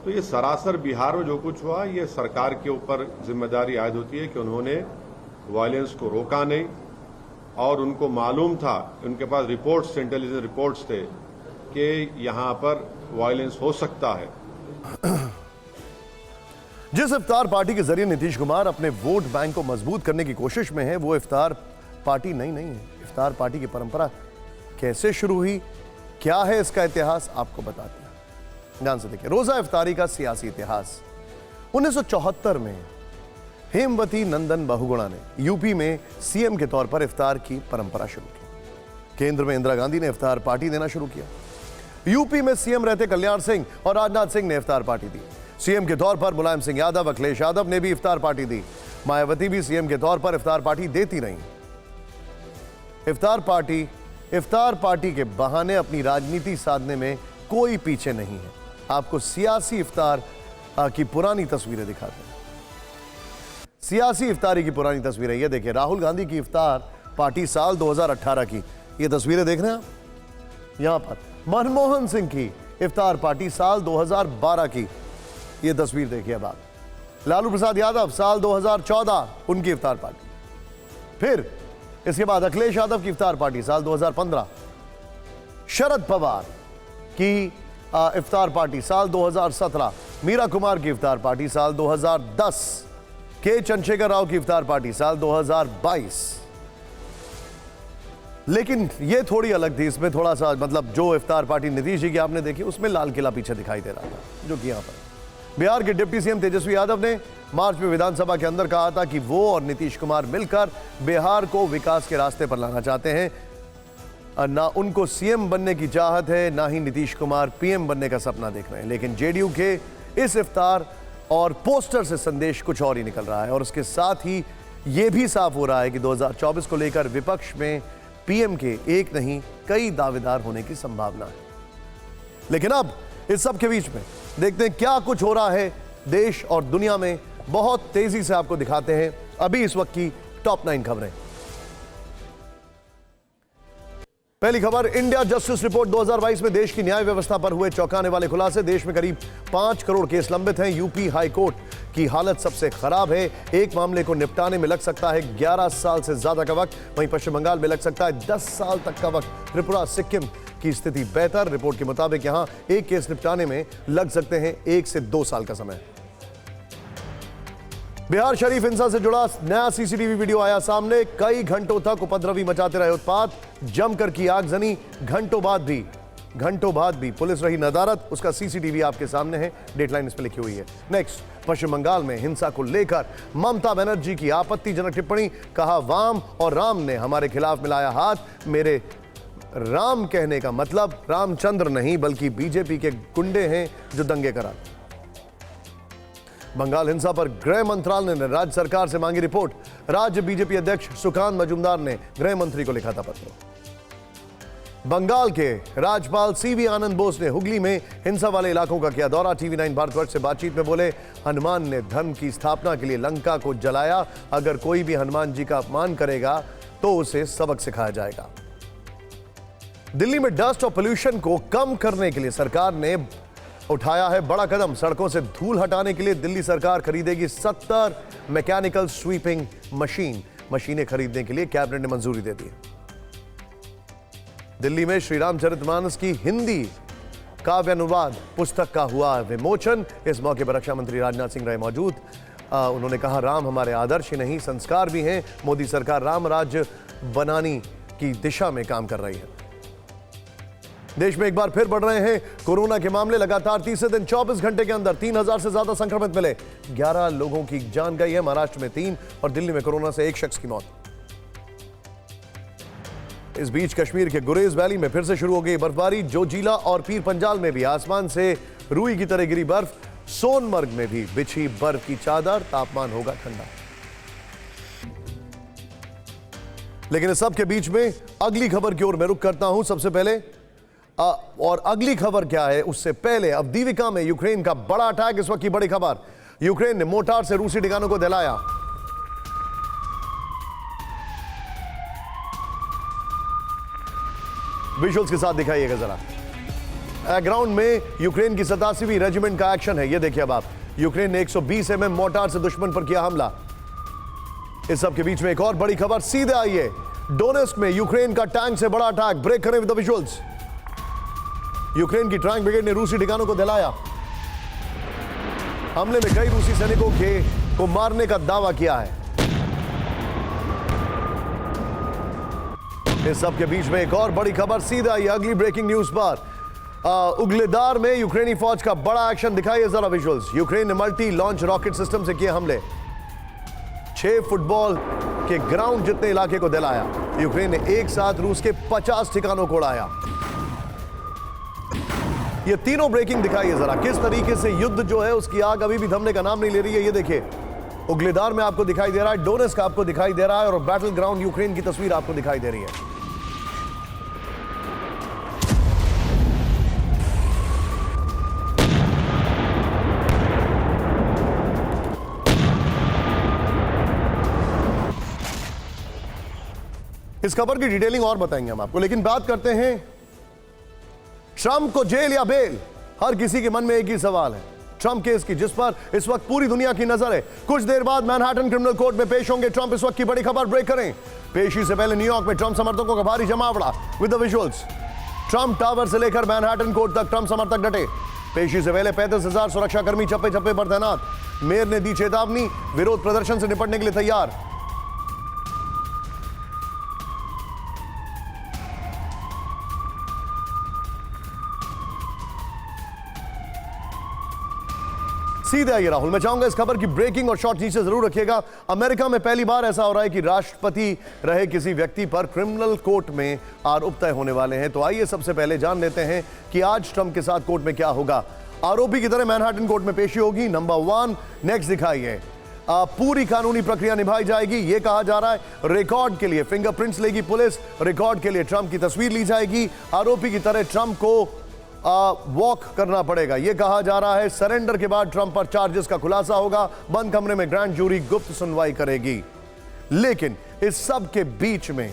तो ये सरासर बिहार में जो कुछ हुआ ये सरकार के ऊपर जिम्मेदारी आयद होती है कि उन्होंने वायलेंस को रोका नहीं और उनको मालूम था, उनके पास रिपोर्ट्स, इंटेलिजेंस रिपोर्ट्स थे कि यहां पर वायलेंस हो सकता है।
जिस इफ्तार पार्टी के जरिए नीतीश कुमार अपने वोट बैंक को मजबूत करने की कोशिश में है, वो इफ्तार पार्टी नहीं है। इफ्तार पार्टी की परंपरा कैसे शुरू हुई, क्या है इसका इतिहास, आपको बताते हैं। ध्यान से देखिए, रोजा इफ्तारी का सियासी इतिहास। 1974 में हेमवती नंदन बहुगुणा ने यूपी में सीएम के तौर पर इफ्तार की परंपरा शुरू की। केंद्र में इंदिरा गांधी ने इफ्तार पार्टी देना शुरू किया। यूपी में सीएम रहते कल्याण सिंह और राजनाथ सिंह ने इफ्तार पार्टी दी। सीएम के तौर पर मुलायम सिंह यादव, अखिलेश यादव ने भी इफ्तार पार्टी दी। मायावती भी सीएम के तौर पर इफ्तार पार्टी देती रही। इफ्तार पार्टी के बहाने अपनी राजनीति साधने में कोई पीछे नहीं है। आपको सियासी इफ्तार की पुरानी तस्वीरें दिखाते हैं। सियासी इफ्तारी की पुरानी तस्वीरें ये देखिए, राहुल गांधी की इफ्तार पार्टी साल 2018 की ये तस्वीरें देख रहे हैं आप। यहां पर मनमोहन सिंह की इफ्तार पार्टी साल 2012 की ये तस्वीर देखिए अब आप। लालू प्रसाद यादव साल 2014 उनकी इफ्तार पार्टी। फिर इसके बाद अखिलेश यादव की इफ्तार पार्टी साल 2015। शरद पवार की इफ्तार पार्टी साल 2017। मीरा कुमार की इफ्तार पार्टी साल 2010। के चंद्रशेखर राव की इफ्तार पार्टी साल 2022। लेकिन ये थोड़ी अलग थी, इसमें थोड़ा सा मतलब जो इफ्तार पार्टी नीतीश जी की आपने देखी उसमें लाल किला पीछे दिखाई दे रहा था, जो कि यहां पर बिहार के डिप्टी सीएम तेजस्वी यादव ने मार्च में विधानसभा के अंदर कहा था कि वो और नीतीश कुमार मिलकर बिहार को विकास के रास्ते पर लाना चाहते हैं। ना उनको सीएम बनने की चाहत है, ना ही नीतीश कुमार पीएम बनने का सपना देख रहे हैं। लेकिन जेडीयू के इस इफ्तार और पोस्टर से संदेश कुछ और ही निकल रहा है, और उसके साथ ही यह भी साफ हो रहा है कि 2024 को लेकर विपक्ष में पीएम के एक नहीं कई दावेदार होने की संभावना है। लेकिन अब इस सब के बीच में देखते हैं क्या कुछ हो रहा है देश और दुनिया में। बहुत तेजी से आपको दिखाते हैं अभी इस वक्त की टॉप 9 खबरें। पहली खबर, इंडिया जस्टिस रिपोर्ट 2022 में देश की न्याय व्यवस्था पर हुए चौंकाने वाले खुलासे। देश में करीब 5 करोड़ केस लंबित हैं। यूपी हाई कोर्ट की हालत सबसे खराब है। एक मामले को निपटाने में लग सकता है 11 साल से ज्यादा का वक्त। वहीं पश्चिम बंगाल में लग सकता है 10 साल तक का वक्त। त्रिपुरा, सिक्किम की स्थिति बेहतर। रिपोर्ट के मुताबिक यहां एक केस निपटाने में लग सकते हैं 1 से 2 साल का समय। बिहार शरीफ हिंसा से जुड़ा नया सीसीटीवी वीडियो आया सामने। कई घंटों तक उपद्रवी मचाते रहे उत्पात, जमकर की आगजनी। घंटों बाद भी पुलिस रही नदारद। उसका सीसीटीवी आपके सामने है, डेटलाइन इस पर लिखी हुई है। नेक्स्ट, पश्चिम बंगाल में हिंसा को लेकर ममता बनर्जी की आपत्तिजनक टिप्पणी। कहा, वाम और राम ने हमारे खिलाफ मिलाया हाथ। मेरे राम कहने का मतलब रामचंद्र नहीं बल्कि बीजेपी के गुंडे हैं जो दंगे कराते। बंगाल हिंसा पर गृह मंत्रालय ने राज्य सरकार से मांगी रिपोर्ट। राज्य बीजेपी अध्यक्ष सुकांत मजूमदार ने गृह मंत्री को लिखा था पत्र। बंगाल के राज्यपाल सीवी आनंद बोस ने हुगली में हिंसा वाले इलाकों का किया दौरा। टीवी9 भारतवर्ष से बातचीत में बोले, हनुमान ने धर्म की स्थापना के लिए लंका को जलाया। अगर कोई भी हनुमान जी का अपमान करेगा तो उसे सबक सिखाया जाएगा। दिल्ली में डस्ट और पोल्यूशन को कम करने के लिए सरकार ने उठाया है बड़ा कदम। सड़कों से धूल हटाने के लिए दिल्ली सरकार खरीदेगी 70 मैकेनिकल स्वीपिंग मशीनें खरीदने के लिए कैबिनेट ने मंजूरी दे दी। दिल्ली में श्री रामचरितमानस की हिंदी काव्यानुवाद पुस्तक का हुआ विमोचन। इस मौके पर रक्षा मंत्री राजनाथ सिंह रहे मौजूद। उन्होंने कहा, राम हमारे आदर्श ही नहीं संस्कार भी हैं। मोदी सरकार राम राज्य बनाने की दिशा में काम कर रही है। देश में एक बार फिर बढ़ रहे हैं कोरोना के मामले। लगातार तीसरे दिन 24 घंटे के अंदर 3000 से ज्यादा संक्रमित मिले। 11 लोगों की जान गई है। महाराष्ट्र में 3 और दिल्ली में कोरोना से 1 शख्स की मौत। इस बीच कश्मीर के गुरेज वैली में फिर से शुरू हो गई बर्फबारी। जोजिला और पीर पंजाल में भी आसमान से रुई की तरह गिरी बर्फ। सोनमर्ग में भी बिछी बर्फ की चादर। तापमान होगा ठंडा। लेकिन इस सब के बीच में अगली खबर की ओर मैं रुख करता हूं सबसे पहले। और अगली खबर क्या है उससे पहले अवदीविका में यूक्रेन का बड़ा अटैक। इस वक्त की बड़ी खबर, यूक्रेन ने मोर्टार से रूसी ठिकानों को दहलाया। विजुअल्स के साथ दिखाइएगा जरा। बैकग्राउंड में यूक्रेन की 87वीं रेजिमेंट का एक्शन है। यह देखिए अब आप, यूक्रेन ने 120 mm मोर्टार से दुश्मन पर किया हमला। इस सब के बीच में एक और बड़ी खबर सीधे आई है। डोनेस्क में यूक्रेन का टैंक से बड़ा अटैक। ब्रेक करें विद द विजुअल्स। यूक्रेन की टैंक ब्रिगेड ने रूसी ठिकानों को दहलाया। हमले में कई रूसी सैनिकों को मारने का दावा किया है। इस सब के बीच में एक और बड़ी खबर सीधा आई अगली ब्रेकिंग न्यूज पर। उगलेदार में यूक्रेनी फौज का बड़ा एक्शन। दिखाइए जरा विजुअल्स। यूक्रेन ने मल्टी लॉन्च रॉकेट सिस्टम से किए हमले। 6 फुटबॉल के ग्राउंड जितने इलाके को दहलाया। यूक्रेन ने एक साथ रूस के 50 ठिकानों को उड़ाया। ये तीनों ब्रेकिंग दिखाइए जरा, किस तरीके से युद्ध जो है उसकी आग अभी भी थमने का नाम नहीं ले रही है। ये देखिए, उगलेदार में आपको दिखाई दे रहा है, डोनेस्क आपको दिखाई दे रहा है और बैटल ग्राउंड यूक्रेन की तस्वीर आपको दिखाई दे रही है। इस खबर की डिटेलिंग और बताएंगे हम आपको, लेकिन बात करते हैं ट्रंप को जेल या बेल। हर किसी के मन में एक ही सवाल है ट्रंप केस की, जिस पर इस वक्त पूरी दुनिया की नजर है। कुछ देर बाद मैनहट्टन क्रिमिनल कोर्ट में पेश होंगे ट्रंप। इस वक्त की बड़ी खबर ब्रेक करें। पेशी से पहले न्यूयॉर्क में ट्रंप समर्थकों का भारी जमावड़ा with the visuals. Trump tower से लेकर मैनहट्टन कोर्ट तक ट्रंप समर्थक डटे। पेशी से पहले 35,000 सुरक्षाकर्मी चप्पे चप्पे पर तैनात। मेयर ने दी चेतावनी, विरोध प्रदर्शन से निपटने के लिए तैयार। सीधे आइए राहुल, मैं चाहूंगा इस खबर की ब्रेकिंग और शॉर्ट नीचे जरूर रखिएगा। अमेरिका में पहली बार ऐसा हो रहा है कि राष्ट्रपति रहे किसी व्यक्ति पर क्रिमिनल कोर्ट में आरोप तय होने वाले हैं। तो आइए सबसे पहले जान लेते हैं कि आज ट्रंप के साथ कोर्ट में क्या होगा। आरोपी की तरह मैनहट्टन कोर्ट में पेशी होगी। नंबर 1 नेक्स्ट दिखाइए। पूरी कानूनी प्रक्रिया निभाई जाएगी, यह कहा जा रहा है। रिकॉर्ड के लिए फिंगरप्रिंट्स लेगी पुलिस, रिकॉर्ड के लिए ट्रंप की तस्वीर ली जाएगी। आरोपी की तरह ट्रंप को वॉक करना पड़ेगा, यह कहा जा रहा है। सरेंडर के बाद ट्रंप पर चार्जेस का खुलासा होगा। बंद कमरे में ग्रैंड जूरी गुप्त सुनवाई करेगी। लेकिन इस सब के बीच में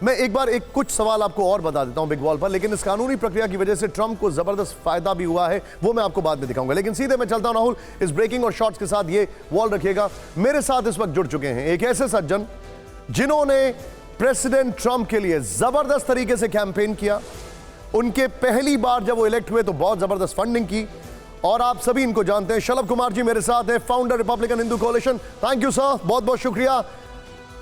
मैं एक बार कुछ सवाल आपको और बता देता हूं बिग वॉल पर। लेकिन इस कानूनी प्रक्रिया की वजह से ट्रंप को जबरदस्त फायदा भी हुआ है, वो मैं आपको बाद में दिखाऊंगा। लेकिन सीधे मैं चलता हूं राहुल, इस ब्रेकिंग और शॉर्ट्स के साथ ये वॉल रखिएगा। मेरे साथ इस वक्त जुड़ चुके हैं एक ऐसे सज्जन जिन्होंने प्रेसिडेंट ट्रंप के लिए जबरदस्त तरीके से कैंपेन किया। उनके पहली बार जब वो इलेक्ट हुए तो बहुत जबरदस्त फंडिंग की, और आप सभी इनको जानते हैं। शलभ कुमार जी मेरे साथ हैं, founder Republican Hindu कोalition। Thank you sir, बहुत बहुत शुक्रिया।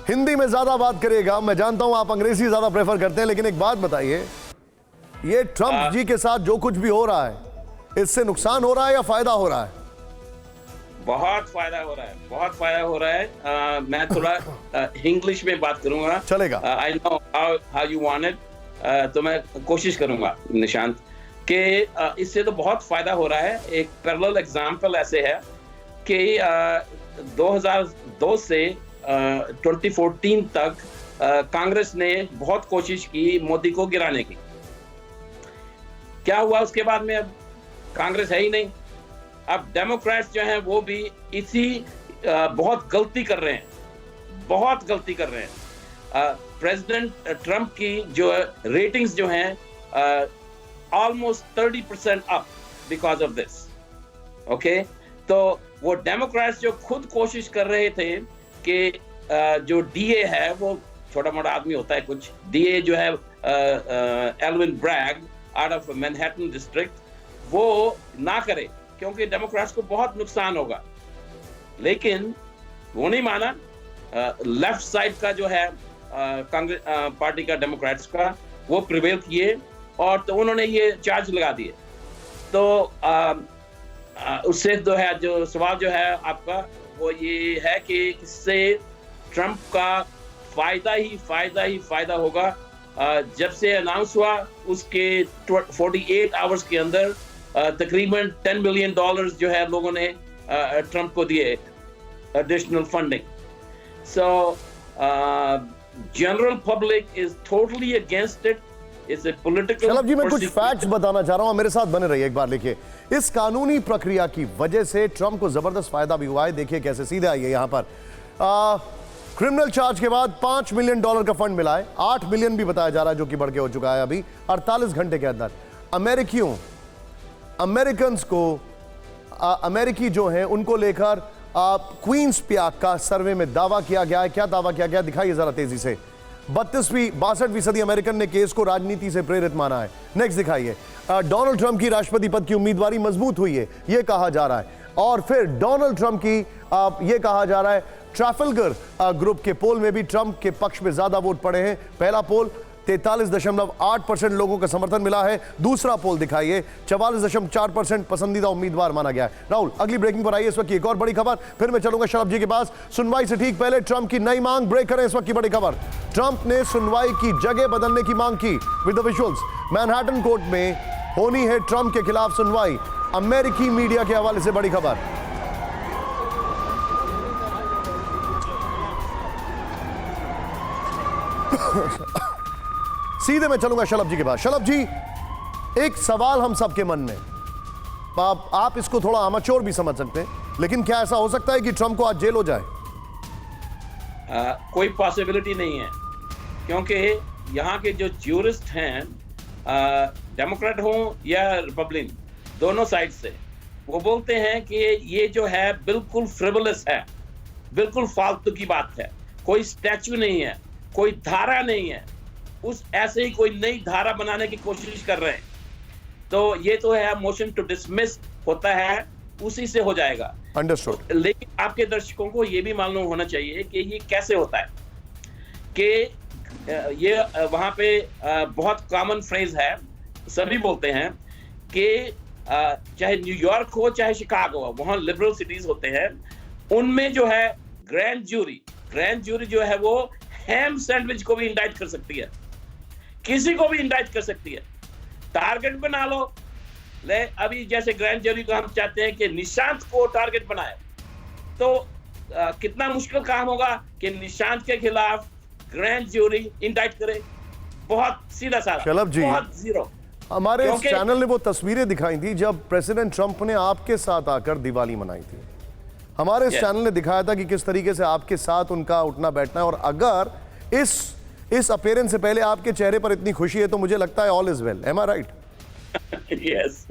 हिंदी में ज्यादा बात करिएगा, मैं जानता हूं आप अंग्रेजी ज्यादा प्रेफर करते हैं, लेकिन एक बात बताइए, ये ट्रंप जी के साथ जो कुछ भी हो रहा है, इससे नुकसान हो रहा है या फायदा हो रहा है?
बहुत फायदा हो रहा है, बहुत फायदा हो रहा है। मैं थोड़ा इंग्लिश में बात करूंगा,
चलेगा?
I know how you want it, तो मैं कोशिश करूंगा निशांत कि इससे तो बहुत फायदा हो रहा है। एक पैरेलल एग्जांपल ऐसे है कि 2002 से 2014 तक कांग्रेस ने बहुत कोशिश की मोदी को गिराने की। क्या हुआ उसके बाद में? अब कांग्रेस है ही नहीं। अब डेमोक्रेट्स जो हैं वो भी इसी बहुत गलती कर रहे हैं, बहुत गलती कर रहे हैं। प्रेसिडेंट ट्रंप की जो रेटिंग्स जो हैं almost 30% up because of this. Okay, तो वो डेमोक्रेट्स जो खुद कोशिश कर रहे थे कि जो डीए है, वो छोटा मोटा आदमी होता है कुछ, डीए जो है Alvin Bragg out of Manhattan district, वो ना करे क्योंकि डेमोक्रेट्स को बहुत नुकसान होगा। लेकिन वो नहीं माना। लेफ्ट साइड का जो है कांग्रेस पार्टी का, डेमोक्रेट्स का, वो प्रिवेल किए और तो उन्होंने ये चार्ज लगा दिए। तो उससे जो सवाल जो है आपका वो ये है कि इससे ट्रंप का फायदा होगा। जब से अनाउंस हुआ उसके 48 आवर्स के अंदर तकरीबन $10 मिलियन जो है लोगों ने ट्रंप को दिए additional funding. So general public is totally against it. It's a political.
Shalabh ji, मैं कुछ फैक्ट्स बताना चाह रहा हूं, मेरे साथ बने रहिए एक बार। देखिए, इस कानूनी प्रक्रिया की वजह से ट्रंप को जबरदस्त फायदा भी हुआ है। देखिए कैसे, सीधे आइए यहां पर। क्रिमिनल चार्ज के बाद $5 मिलियन का फंड मिला है। 8 मिलियन भी बताया जा रहा है, जो कि बढ़ के हो चुका है अभी 48 घंटे के अंदर। अमेरिकन्स को, अमेरिकी जो हैं उनको लेकर क्वींस पार्क का सर्वे में दावा किया गया है। क्या दावा किया गया, दिखाइए जरा तेजी से। 62% अमेरिकन ने केस को राजनीति से प्रेरित माना है। नेक्स्ट दिखाइए। डोनाल्ड ट्रंप की राष्ट्रपति पद की उम्मीदवारी मजबूत हुई है, यह कहा जा रहा है। और फिर डोनाल्ड ट्रंप की यह कहा जा रहा है, ट्रैफल्गर ग्रुप के पोल में भी ट्रंप के पक्ष में ज्यादा वोट पड़े हैं। पहला पोल 43.8% लोगों का समर्थन मिला है। दूसरा पोल दिखाइए, 44.4% पसंदीदा उम्मीदवार माना गया है। राहुल, अगली ब्रेकिंग पर आइए इस वक्त की एक और बड़ी खबर, फिर मैं चलूंगा शलभ जी के पास। सुनवाई से ठीक पहले ट्रंप की नई मांग, ब्रेक करें इस वक्त की बड़ी खबर। ट्रंप ने सुनवाई की जगह बदलने की मांग की with the visuals. Manhattan court में होनी है ट्रंप के खिलाफ सुनवाई, अमेरिकी मीडिया के हवाले से बड़ी खबर। सीधे मैं चलूंगा शलभ जी के पास। शलभ जी, एक सवाल हम सबके मन में, आप इसको थोड़ा अमचोर भी समझ सकते हैं, लेकिन क्या ऐसा हो सकता है कि ट्रंप को आज जेल हो जाए?
कोई पॉसिबिलिटी नहीं है। क्योंकि यहाँ के जो ज्यूरिस्ट हैं, डेमोक्रेट हो या रिपब्लिकन, दोनों साइड से, वो बोलते हैं कि ये जो है बिल्कुल फ्रिवलस है, बिल्कुल फालतू की बात है, कोई स्टैचू नहीं है, कोई धारा नहीं है, उस ऐसे ही कोई नई धारा बनाने की कोशिश कर रहे हैं। तो ये तो है मोशन टू डिसमिस होता है, उसी से हो जाएगा।
अंडरस्टूड।
लेकिन आपके दर्शकों को ये भी मालूम होना चाहिए कि ये कैसे होता है, कि ये वहां पे बहुत कॉमन फ्रेज है, सभी बोलते हैं कि चाहे न्यूयॉर्क हो चाहे शिकागो हो, वहां लिबरल सिटीज होते हैं, उनमें जो है ग्रैंड जूरी जो है वो हैम सैंडविच को भी इंडाइट कर सकती है, किसी को भी इंडाइट कर सकती है। टारगेट बना लो, ले अभी जैसे ग्रैंड जूरी को हम चाहते हैं कि निशांत को टारगेट बनाए, तो कितना मुश्किल काम होगा कि निशांत के खिलाफ ग्रैंड जूरी इंडाइट करे। बहुत सीधा साधा,
शलभ जी,
बहुत जीरो।
हमारे इस चैनल ने वो तस्वीरें दिखाई थी जब प्रेसिडेंट ट्रंप ने आपके साथ आकर दिवाली मनाई थी। हमारे इस चैनल ने दिखाया था कि किस तरीके से आपके साथ उनका उठना बैठना है, और अगर इस अपीयरेंस से पहले आपके चेहरे पर इतनी खुशी है तो मुझे लगता है all is well. Am I right?
Yes.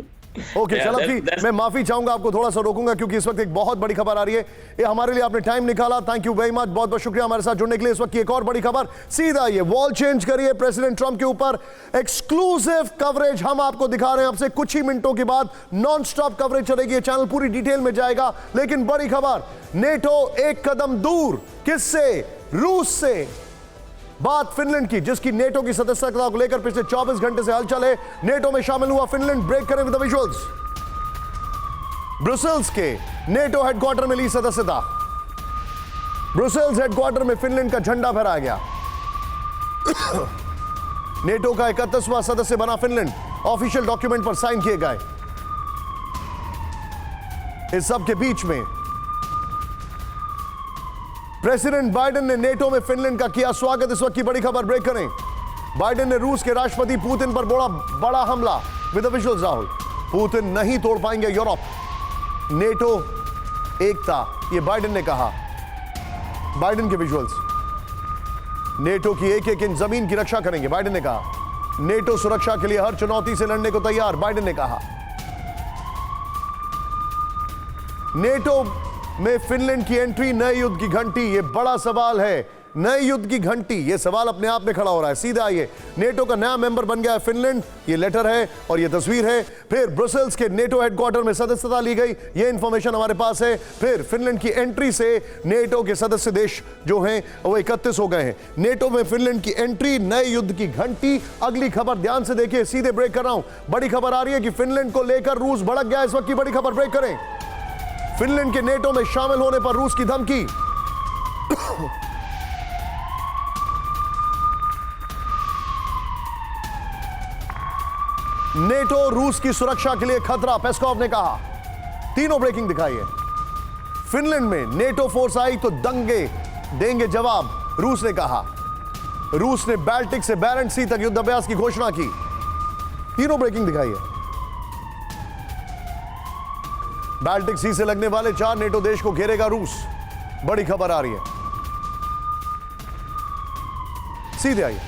Okay Shalabh ji, मैं माफी चाहूंगा, आपको थोड़ा सा रोकूंगा क्योंकि इस वक्त एक बहुत बड़ी खबर आ रही है। ये हमारे लिए आपने टाइम निकाला, थैंक यू वेरी मच, बहुत बहुत शुक्रिया हमारे साथ जुड़ने के लिए। इस वक्त की एक और बड़ी खबर, सीधा ये वॉल चेंज करिए प्रेसिडेंट ट्रंप के ऊपर, एक्सक्लूसिव कवरेज हम आपको दिखा रहे हैं। आपसे कुछ ही मिनटों के बाद नॉन स्टॉप कवरेज चलेगी, ये चैनल पूरी डिटेल में जाएगा। लेकिन बड़ी खबर, नेटो एक कदम दूर, किससे? रूस से। बात फिनलैंड की, जिसकी नेटो की सदस्यता को लेकर पिछले 24 घंटे से हलचल है। नेटो में शामिल हुआ फिनलैंड, ब्रेक करें विद द विजुअल्स। ब्रुसेल्स के नेटो हेडक्वार्टर में ली सदस्यता, ब्रुसेल्स हेडक्वार्टर में फिनलैंड का झंडा फहराया गया। नेटो का 31वां सदस्य बना फिनलैंड, ऑफिशियल डॉक्यूमेंट पर साइन किए गए। इस सब के बीच में प्रेसिडेंट बाइडेन ने नेटो में फिनलैंड का किया स्वागत। इस वक्त की बड़ी खबर, ब्रेक करें। बाइडेन ने रूस के राष्ट्रपति पुतिन पर बड़ा हमला, with the visuals Rahul. Putin नहीं तोड़ पाएंगे यूरोप, नेटो एकता, ये बाइडेन ने कहा। बाइडेन के विजुअल्स, नेटो की एक एक इंच जमीन की रक्षा करेंगे, बाइडेन ने कहा। नेटो सुरक्षा के लिए हर चुनौती से लड़ने को तैयार, बाइडेन ने कहा। नेटो में फिनलैंड की एंट्री, नए युद्ध की घंटी, ये बड़ा सवाल है। नए युद्ध की घंटी, ये सवाल अपने आप में खड़ा हो रहा है। सीधा आइए, नेटो का नया मेंबर बन गया है फिनलैंड, ये लेटर है और ये तस्वीर है। फिर ब्रुसेल्स के नेटो हेडक्वार्टर में सदस्यता ली गई, ये इंफॉर्मेशन हमारे पास है। फिर फिनलैंड की एंट्री से नेटो के सदस्य देश जो हैं वो 31 हो गए हैं। नेटो में फिनलैंड की एंट्री, नए युद्ध की घंटी। अगली खबर ध्यान से देखिए, सीधे ब्रेक कर रहा हूं। बड़ी खबर आ रही है कि फिनलैंड को लेकर रूस भड़क गया। इस वक्त की बड़ी खबर, ब्रेक करें। फिनलैंड के नेटो में शामिल होने पर रूस की धमकी। नेटो रूस की सुरक्षा के लिए खतरा, पेस्कॉव ने कहा। तीनों ब्रेकिंग दिखाई है। फिनलैंड में नेटो फोर्स आई तो दंगे देंगे जवाब, रूस ने कहा। रूस ने बाल्टिक से बैरेंट सी तक युद्धाभ्यास की घोषणा की। तीनों ब्रेकिंग दिखाई है। बाल्टिक सी से लगने वाले 4 नेटो देश को घेरेगा रूस, बड़ी खबर आ रही है। सीधे आइए,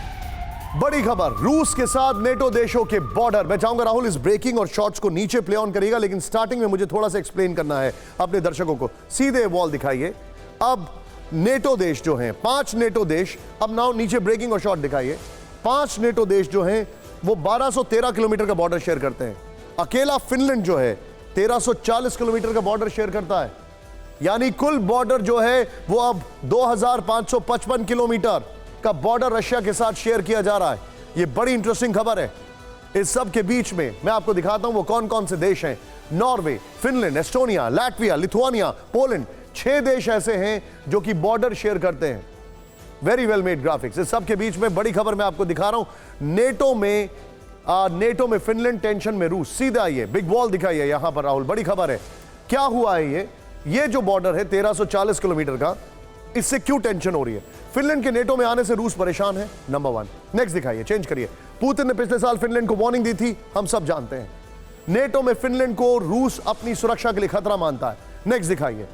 बड़ी खबर, रूस के साथ नेटो देशों के बॉर्डर। मैं चाहूंगा राहुल इस ब्रेकिंग और शॉट्स को नीचे प्ले ऑन करिएगा, लेकिन स्टार्टिंग में मुझे थोड़ा सा एक्सप्लेन करना है अपने दर्शकों को। सीधे वॉल दिखाइए। अब नेटो देश जो हैं, 5 नेटो देश, अब नाउ नीचे ब्रेकिंग और शॉट दिखाइए। 5 नेटो देश जो हैं वो 1213 किलोमीटर का बॉर्डर शेयर करते हैं। अकेला फिनलैंड जो है 1340 किलोमीटर का बॉर्डर शेयर करता है। यानी कुल बॉर्डर जो है वो अब 2555 किलोमीटर का बॉर्डर रशिया के साथ शेयर किया जा रहा है। ये बड़ी इंटरेस्टिंग खबर है। इस सब के बीच में मैं आपको दिखाता हूं वो कौन कौन से देश हैं। Norway, Finland, Estonia, Latvia, Lithuania, Poland, 6 देश ऐसे हैं जो कि बॉर्डर शेयर करते हैं। Very well made graphics. इस सब के बीच में बड़ी खबर मैं आपको दिखा रहा हूं। नेटो में फिनलैंड, टेंशन में रूस। सीधा आइए, बिग वॉल दिखाइए यहां पर राहुल, बड़ी खबर है। क्या हुआ है ये जो बॉर्डर है 1340 किलोमीटर का, इससे क्यों टेंशन हो रही है? फिनलैंड के नेटो में आने से रूस परेशान है, नंबर 1। नेक्स्ट दिखाइए, चेंज करिए। पुतिन ने पिछले साल फिनलैंड को वार्निंग दी थी, हम सब जानते हैं। नेटो में फिनलैंड को रूस अपनी सुरक्षा के लिए खतरा मानता है। नेक्स्ट दिखाइए।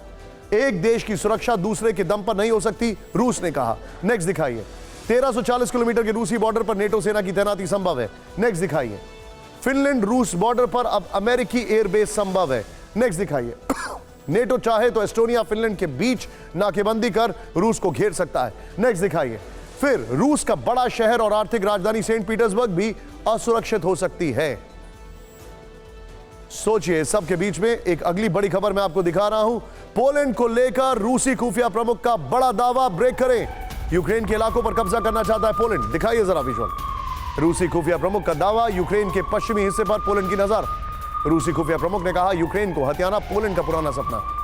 एक देश की सुरक्षा दूसरे के दम पर नहीं हो सकती, रूस ने कहा। नेक्स्ट दिखाइए। 1340 किलोमीटर के रूसी बॉर्डर पर नेटो सेना की तैनाती संभव है। नेक्स्ट दिखाइए। फिनलैंड रूस बॉर्डर पर अब अमेरिकी एयरबेस संभव है। नेक्स्ट दिखाइए। नेटो चाहे तो एस्टोनिया फिनलैंड के बीच नाकेबंदी कर रूस को घेर सकता है। नेक्स्ट दिखाइए। फिर रूस का बड़ा शहर और आर्थिक राजधानी सेंट पीटर्सबर्ग भी असुरक्षित हो सकती है। सोचिए, सबके बीच में एक अगली बड़ी खबर मैं आपको दिखा रहा हूं। पोलैंड को लेकर रूसी खुफिया प्रमुख का बड़ा दावा। ब्रेक करें। यूक्रेन के इलाकों पर कब्जा करना चाहता है पोलैंड। दिखाइए जरा विजुअल। रूसी खुफिया प्रमुख का दावा। यूक्रेन के पश्चिमी हिस्से पर पोलैंड की नजर। रूसी खुफिया प्रमुख ने कहा, यूक्रेन को हथियाना पोलैंड का पुराना सपना।